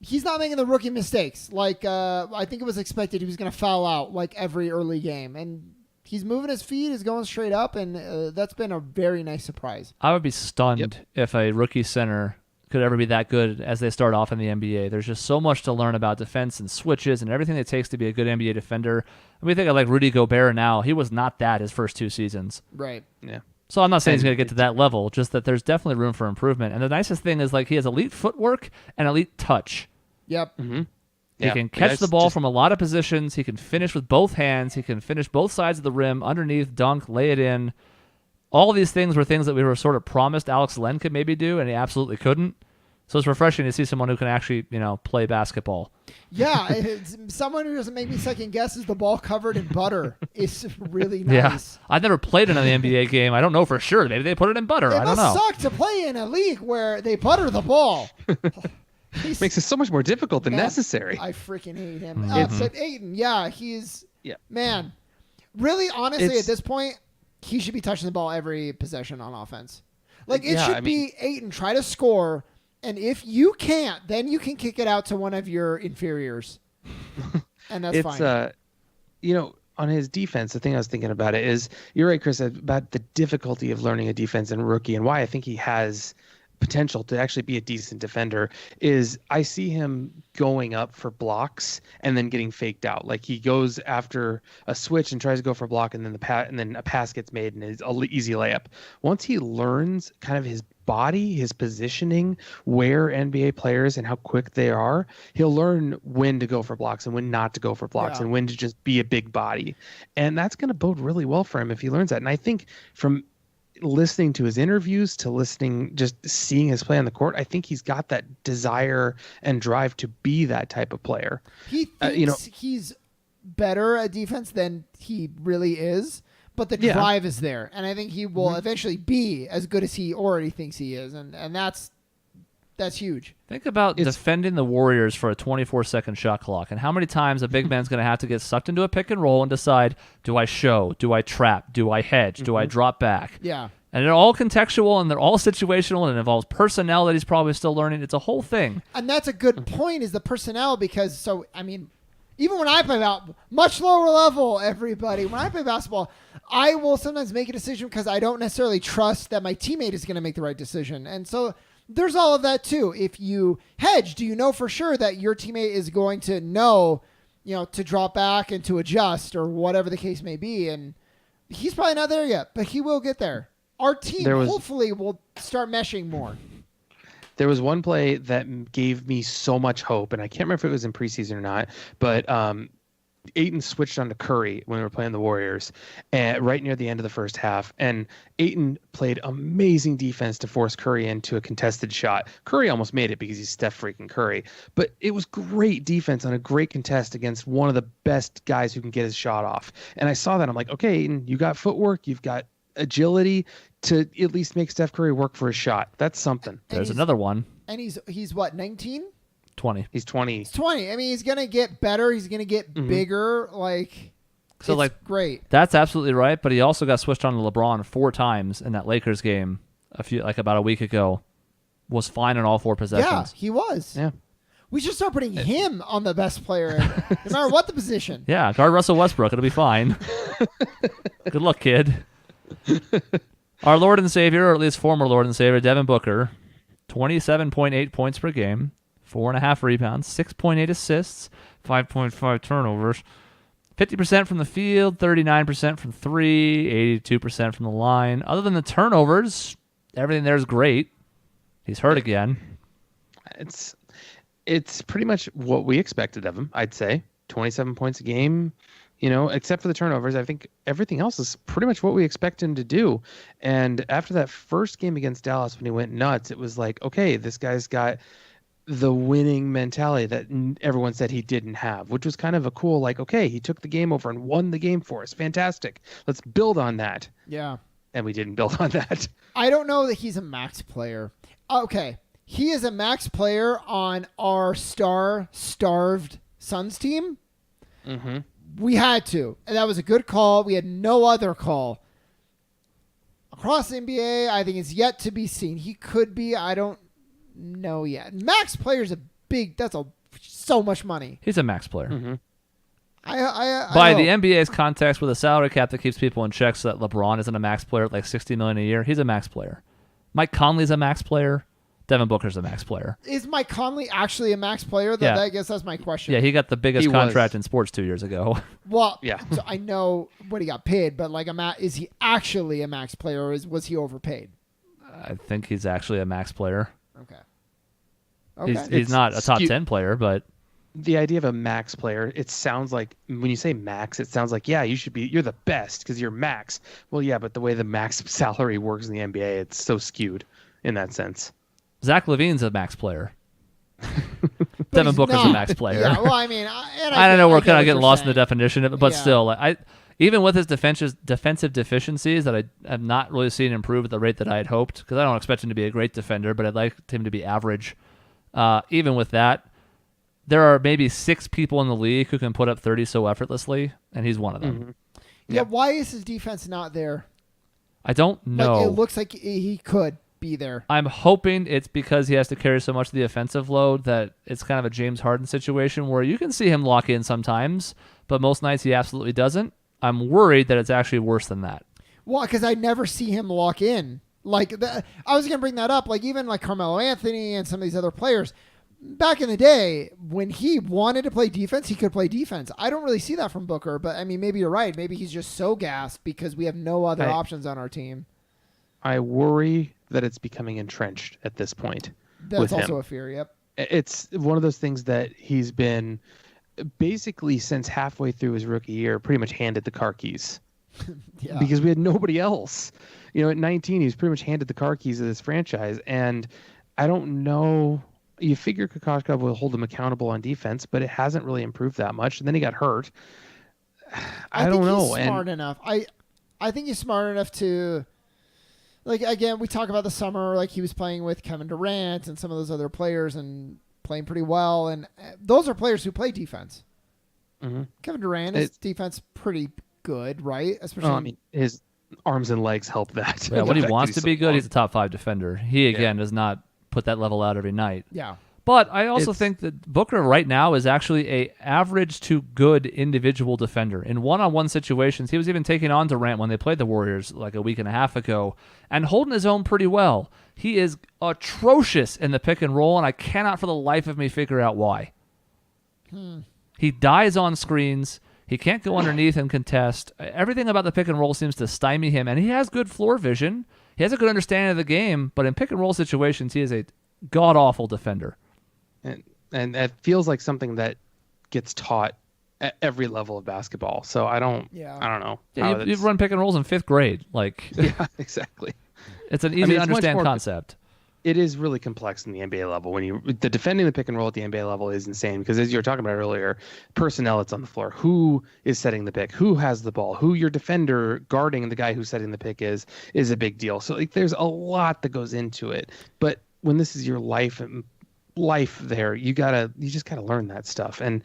he's not making the rookie mistakes. Like I think it was expected he was going to foul out like every early game, and he's moving his feet, he's going straight up, and that's been a very nice surprise. I would be stunned if a rookie center could ever be that good as they start off in the NBA. There's just so much to learn about defense and switches and everything it takes to be a good NBA defender. And we think of like Rudy Gobert now. He was not that his first 2 seasons. Right. Yeah. So I'm not saying he's going to get to that level, just that there's definitely room for improvement. And the nicest thing is like he has elite footwork and elite touch. Yep. Mm-hmm. He can catch the ball from a lot of positions. He can finish with both hands. He can finish both sides of the rim, underneath, dunk, lay it in. All these things were things that we were sort of promised Alex Len could maybe do, and he absolutely couldn't. So it's refreshing to see someone who can actually, play basketball. Yeah, someone who doesn't make me second guess is the ball covered in butter. It's really nice. Yeah, I've never played in an NBA game. I don't know for sure. Maybe they put it in butter. I don't know. It must suck to play in a league where they butter the ball. Makes it so much more difficult than necessary. I freaking hate him. Mm-hmm. But Ayton, man, really, honestly, at this point, he should be touching the ball every possession on offense. Like, it should be Ayton, try to score, and if you can't, then you can kick it out to one of your inferiors. And that's fine. On his defense, the thing I was thinking about it is, you're right, Chris, about the difficulty of learning a defense in a rookie and why I think he has potential to actually be a decent defender is I see him going up for blocks and then getting faked out. Like he goes after a switch and tries to go for a block, and then a pass gets made and it's an easy layup. Once he learns kind of his body, his positioning, where NBA players and how quick they are, he'll learn when to go for blocks and when not to go for blocks and when to just be a big body. And that's going to bode really well for him if he learns that. And I think from listening to his interviews to just seeing his play on the court, I think he's got that desire and drive to be that type of player. He thinks he's better at defense than he really is, but the drive is there, and I think he will eventually be as good as he already thinks he is, and that's huge. Think about defending the Warriors for a 24-second shot clock, and how many times a big man's going to have to get sucked into a pick and roll and decide, do I show, do I trap, do I hedge, do I drop back? Yeah. And they're all contextual, and they're all situational, and it involves personnel that he's probably still learning. It's a whole thing. And that's a good point, is the personnel, because, even when I play much lower level, everybody, when I play basketball, I will sometimes make a decision because I don't necessarily trust that my teammate is going to make the right decision. And so there's all of that too. If you hedge, do you know for sure that your teammate is going to know, to drop back and to adjust or whatever the case may be? And he's probably not there yet, but he will get there. Our team hopefully will start meshing more. There was one play that gave me so much hope, and I can't remember if it was in preseason or not, but Ayton switched on to Curry when we were playing the Warriors right near the end of the first half, and Ayton played amazing defense to force Curry into a contested shot. Curry almost made it because he's Steph freaking Curry, but it was great defense on a great contest against one of the best guys who can get his shot off. And I saw that. I'm like, okay, Ayton, you got footwork, you've got agility to at least make Steph Curry work for a shot. That's something. There's another one. And he's what, 19? 20. He's 20. He's 20. He's going to get better. He's going to get bigger. It's great. That's absolutely right, but he also got switched on to LeBron 4 times in that Lakers game about a week ago. Was fine in all 4 possessions. Yeah, he was. Yeah. We should start putting him on the best player, no matter what the position. Yeah, guard Russell Westbrook. It'll be fine. Good luck, kid. Our Lord and Savior, or at least former Lord and Savior, Devin Booker, 27.8 points per game, 4.5 rebounds, 6.8 assists, 5.5 turnovers, 50% from the field, 39% from 3, 82% from the line. Other than the turnovers, everything there is great. He's hurt again. It's pretty much what we expected of him, I'd say. 27 points a game, except for the turnovers. I think everything else is pretty much what we expect him to do. And after that first game against Dallas, when he went nuts, it was like, okay, this guy's got the winning mentality that everyone said he didn't have, which was kind of a cool, like, okay, he took the game over and won the game for us. Fantastic. Let's build on that. Yeah. And we didn't build on that. I don't know that he's a max player. Okay. He is a max player on our starved Suns team. Mm-hmm. We had to. And that was a good call. We had no other call. Across the NBA, I think it's yet to be seen. He could be. I don't know yet. Max player is so much money. He's a max player. Mm-hmm. By the NBA's context, with a salary cap that keeps people in check, so that LeBron isn't a max player at like $60 million a year, he's a max player. Mike Conley's a max player. Devin Booker's a max player. Is Mike Conley actually a max player? Yeah. I guess that's my question. Yeah, he got the biggest contract in sports 2 years ago. Well, yeah. So I know what he got paid, but like, is he actually a max player, or was he overpaid? I think he's actually a max player. Okay. He's not a top 10 player, but the idea of a max player, it sounds like, when you say max, it sounds like, yeah, you're the best because you're max. Well, yeah, but the way the max salary works in the NBA, it's so skewed in that sense. Zach LaVine's a max player. Devin Booker's a max player. Yeah, well, I mean, I don't know. We're kind of getting lost in the definition of it, but Yeah. still, even with his defensive deficiencies that I have not really seen improve at the rate that I had hoped, because I don't expect him to be a great defender, but I'd like him to be average. Even with that, there are maybe 6 people in the league who can put up 30 so effortlessly, and he's one of them. Mm-hmm. Yeah, why is his defense not there? I don't know. Like, it looks like he could be there. I'm hoping it's because he has to carry so much of the offensive load that it's kind of a James Harden situation where you can see him lock in sometimes, but most nights he absolutely doesn't. I'm worried that it's actually worse than that. Well, because I never see him lock in. Like, I was going to bring that up. Like, even like Carmelo Anthony and some of these other players, back in the day, when he wanted to play defense, he could play defense. I don't really see that from Booker, but I mean, maybe you're right. Maybe he's just so gassed because we have no other options on our team. I worry that it's becoming entrenched at this point. That's also a fear, yep. It's one of those things that he's been basically since halfway through his rookie year pretty much handed the car keys. Yeah. Because we had nobody else. At 19, he was pretty much handed the car keys of this franchise. And I don't know. You figure Kokoschkov will hold him accountable on defense, but it hasn't really improved that much. And then he got hurt. I don't know. He's smart enough. I think he's smart enough to, like, again, we talk about the summer, like he was playing with Kevin Durant and some of those other players and playing pretty well. And those are players who play defense. Mm-hmm. Kevin Durant is defense pretty good, right? Especially, his arms and legs help that. Yeah, when he wants to be good, he's a top 5 defender. He, again, does not put that level out every night. Yeah. But I also think that Booker right now is actually a average to good individual defender. In one-on-one situations, he was even taking on Durant when they played the Warriors like a week and a half ago and holding his own pretty well. He is atrocious in the pick and roll, and I cannot for the life of me figure out why. He dies on screens. He can't go underneath and contest. Everything about the pick and roll seems to stymie him, and he has good floor vision. He has a good understanding of the game, but in pick and roll situations, he is a god-awful defender. And it feels like something that gets taught at every level of basketball. So I don't know. Yeah, you run pick and rolls in 5th grade. Yeah, exactly. It's an easy to understand concept. It is really complex in the NBA level. The defending the pick and roll at the NBA level is insane because, as you were talking about earlier, personnel that's on the floor, who is setting the pick, who has the ball, who your defender guarding the guy who's setting the pick is a big deal. So there's a lot that goes into it. But when this is your life there, you just gotta learn that stuff, and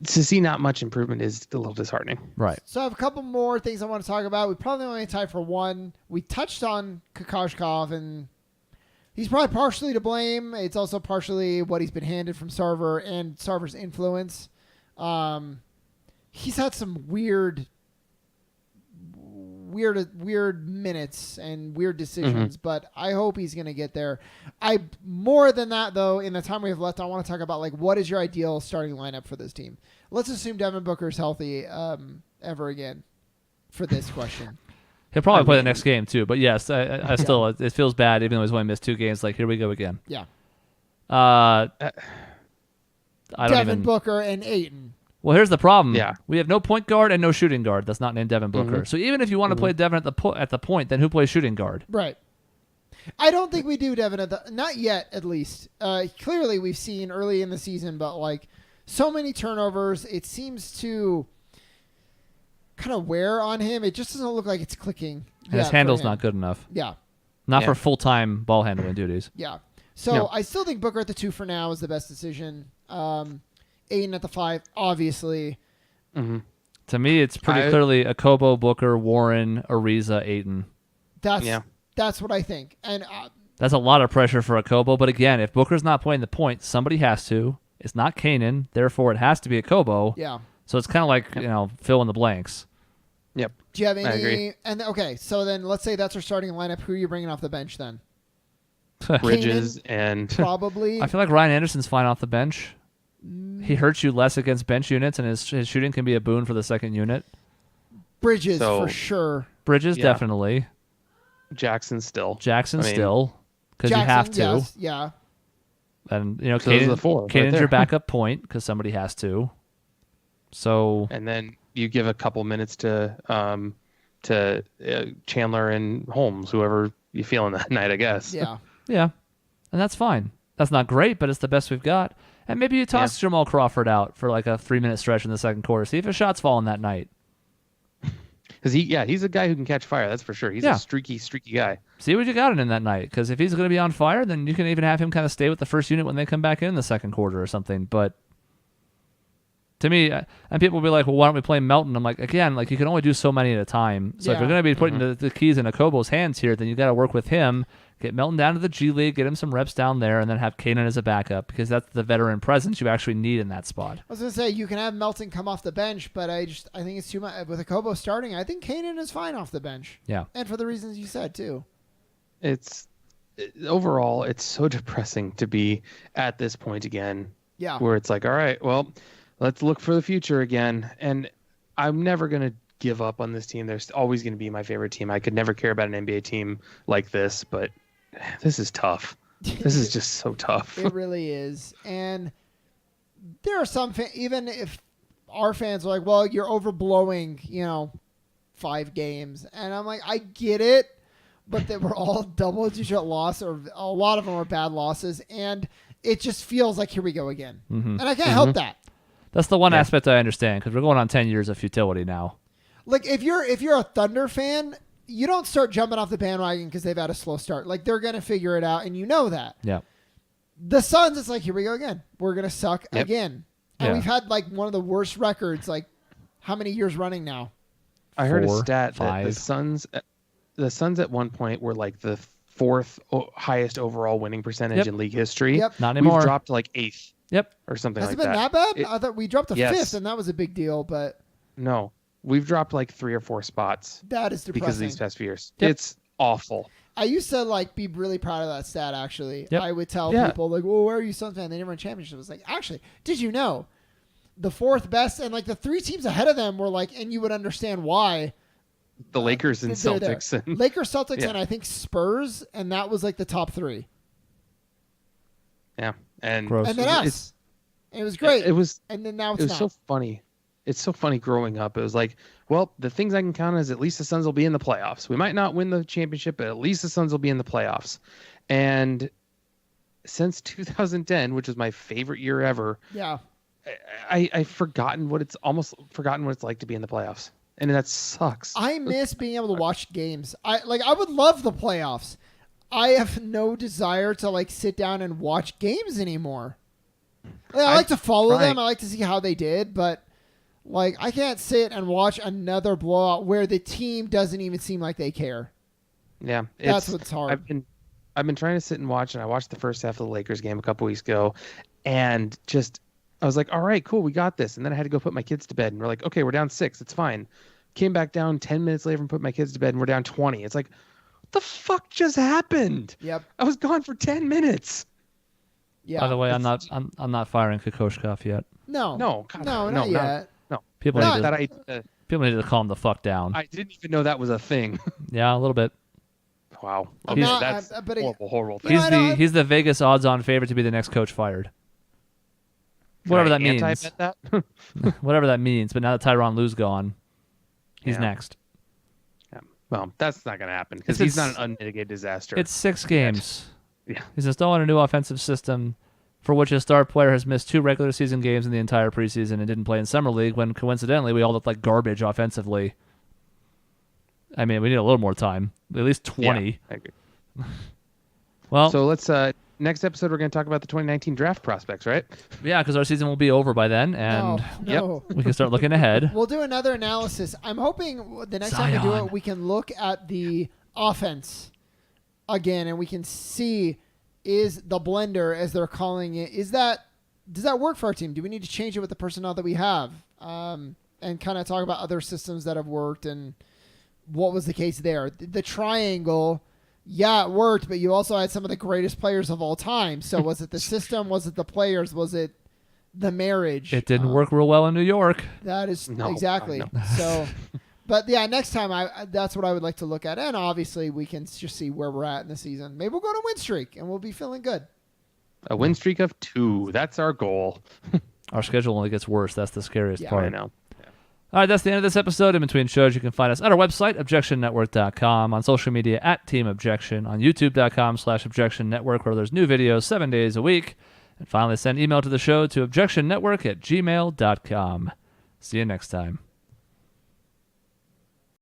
to see not much improvement is a little disheartening. Right. So I have a couple more things I want to talk about. We probably only have time for one. We touched on Kokoschkov, and he's probably partially to blame. It's also partially what he's been handed from Sarver and Sarver's influence. He's had some weird weird minutes and weird decisions, but I hope he's going to get there. More than that, though, in the time we have left, I want to talk about like what is your ideal starting lineup for this team. Let's assume Devin Booker's healthy ever again for this question. He'll probably play the next game too, but yes, I still it feels bad even though he's only missed 2 games. Like here we go again. Yeah. Devin Booker and Ayton. Well, here's the problem. Yeah. We have no point guard and no shooting guard that's not named Devin Booker. So even if you want to play Devin at the point, then who plays shooting guard? Right. I don't think we do Devin not yet, at least. Clearly, we've seen early in the season, but like so many turnovers, it seems to kind of wear on him. It just doesn't look like it's clicking. And his handle's not good enough. Yeah. Not for full-time ball handling duties. Yeah. So I still think Booker at the 2 for now is the best decision. Ayton at the 5, obviously. To me, it's pretty clearly a Kobo, Booker, Warren, Ariza, Ayton. That's what I think. And that's a lot of pressure for a Kobo. But again, if Booker's not playing the point, somebody has to. It's not Kanan, therefore it has to be a Kobo. Yeah. So it's kind of like fill in the blanks. Yep. Do you have any? I agree. And okay, so then let's say that's our starting lineup. Who are you bringing off the bench then? Bridges and probably. I feel like Ryan Anderson's fine off the bench. He hurts you less against bench units, and his shooting can be a boon for the second unit. Bridges for sure. Bridges definitely. Jackson still, because you have to. Yes, yeah. And Kanan's your backup point because somebody has to. So and then you give a couple minutes to Chandler and Holmes, whoever you feeling that night, I guess. Yeah. Yeah, and that's fine. That's not great, but it's the best we've got. And maybe you toss Jamal Crawford out for like a 3-minute stretch in the second quarter. See if a shot's falling that night. Because he's a guy who can catch fire. That's for sure. He's a streaky guy. See what you got in him that night. Because if he's going to be on fire, then you can even have him kind of stay with the first unit when they come back in the second quarter or something. But to me, and people will be like, well, why don't we play Melton? I'm like, again, like you can only do so many at a time. So if you're going to be putting the keys in Kobo's hands here, then you got to work with him. Get Melton down to the G League, get him some reps down there, and then have Kanan as a backup because that's the veteran presence you actually need in that spot. I was going to say, you can have Melton come off the bench, but I think it's too much. With Kobo starting, I think Kanan is fine off the bench. Yeah. And for the reasons you said, too. Overall, it's so depressing to be at this point again. Yeah. Where it's like, all right, well, let's look for the future again. And I'm never going to give up on this team. They're always going to be my favorite team. I could never care about an NBA team like this, but this is tough. This is just so tough. It really is. And there are some even if our fans are like, well, you're overblowing, 5 games. And I'm like, I get it, but they were all double-digit loss, or a lot of them are bad losses, and it just feels like here we go again. And I can't help that. That's the one aspect I understand because we're going on 10 years of futility now. Like if you're a Thunder fan, you don't start jumping off the bandwagon because they've had a slow start. Like they're gonna figure it out, and you know that. Yeah. The Suns, it's like here we go again. We're gonna suck again, and we've had like one of the worst records. Like how many years running now? I heard a stat 5. that the Suns at one point were like the 4th highest overall winning percentage in league history. Yep. Not anymore. We've dropped to like 8th. Yep. Or something Has like it been that. that bad? I thought we dropped to 5th, and that was a big deal. But no. We've dropped like 3 or 4 spots. That is depressing. Because of these past few years. Yep. It's awful. I used to be really proud of that stat, actually. Yep. I would tell people, like, well, where are you Suns fan? They never won championships. I was like, actually, did you know the 4th best and like the 3 teams ahead of them were like, and you would understand why. The Lakers and Celtics. And Lakers, Celtics, and I think Spurs, and that was like the top 3. Yeah. And then us. It was great. It was, and then now it's it was so funny. It's so funny growing up. It was like, well, the things I can count on is at least the Suns will be in the playoffs. We might not win the championship, but at least the Suns will be in the playoffs. And since 2010, which was my favorite year ever, I've forgotten what it's like to be in the playoffs. And that sucks. I miss being able to watch games. I would love the playoffs. I have no desire to sit down and watch games anymore. I like to follow them. I like to see how they did, but I can't sit and watch another blowout where the team doesn't even seem like they care. Yeah, that's what's hard. I've been trying to sit and watch, and I watched the first half of the Lakers game a couple weeks ago, and I was like, all right, cool, we got this. And then I had to go put my kids to bed, and we're like, okay, we're down 6, it's fine. Came back down 10 minutes later and put my kids to bed, and we're down 20. It's like, what the fuck just happened? Yep. I was gone for 10 minutes. Yeah. By the way, I'm not firing Kokoshkov yet. No. No, God, No, no, not yet. No. People Not- need That to, people need to calm the fuck down. I didn't even know that was a thing. Yeah, a little bit. Wow. I'm Okay, not- that's but horrible thing. You know, I don't- He's the Vegas odds-on favorite to be the next coach fired. Whatever that means. Anti-bet that? Whatever that means. But now that Tyronn Lue's gone, he's Yeah. next. Yeah. Well, that's not going to happen because It's- he's not an unmitigated disaster. It's 6 games. Yeah. He's installing a new offensive system for which his star player has missed 2 regular season games in the entire preseason and didn't play in Summer League when, coincidentally, we all looked like garbage offensively. I mean, we need a little more time. At least 20. Yeah, I agree. Well, So let's next episode we're going to talk about the 2019 draft prospects, right? yeah, because our season will be over by then, and No. we can start looking ahead. We'll do another analysis. I'm hoping the next time we do Zion. it, we can look at the offense again, and we can see, is the blender, as they're calling it, does that work for our team? Do we need to change it with the personnel that we have? And kind of talk about other systems that have worked and what was the case there. The triangle, yeah, it worked, but you also had some of the greatest players of all time. So was it the system? Was it the players? Was it the marriage? It didn't work real well in New York. That is No, exactly. I know. So, but yeah, next time that's what I would like to look at, and obviously we can just see where we're at in the season. Maybe we'll go to win streak, and we'll be feeling good. A win streak of 2. That's our goal. Our schedule only gets worse. That's the scariest Yeah, part. I know. All right, that's the end of this episode. In between shows, you can find us at our website, objectionnetwork.com, on social media at Team Objection, on youtube.com/Objection Network, where there's new videos 7 days a week. And finally, send email to the show to objectionnetwork@gmail.com. See you next time.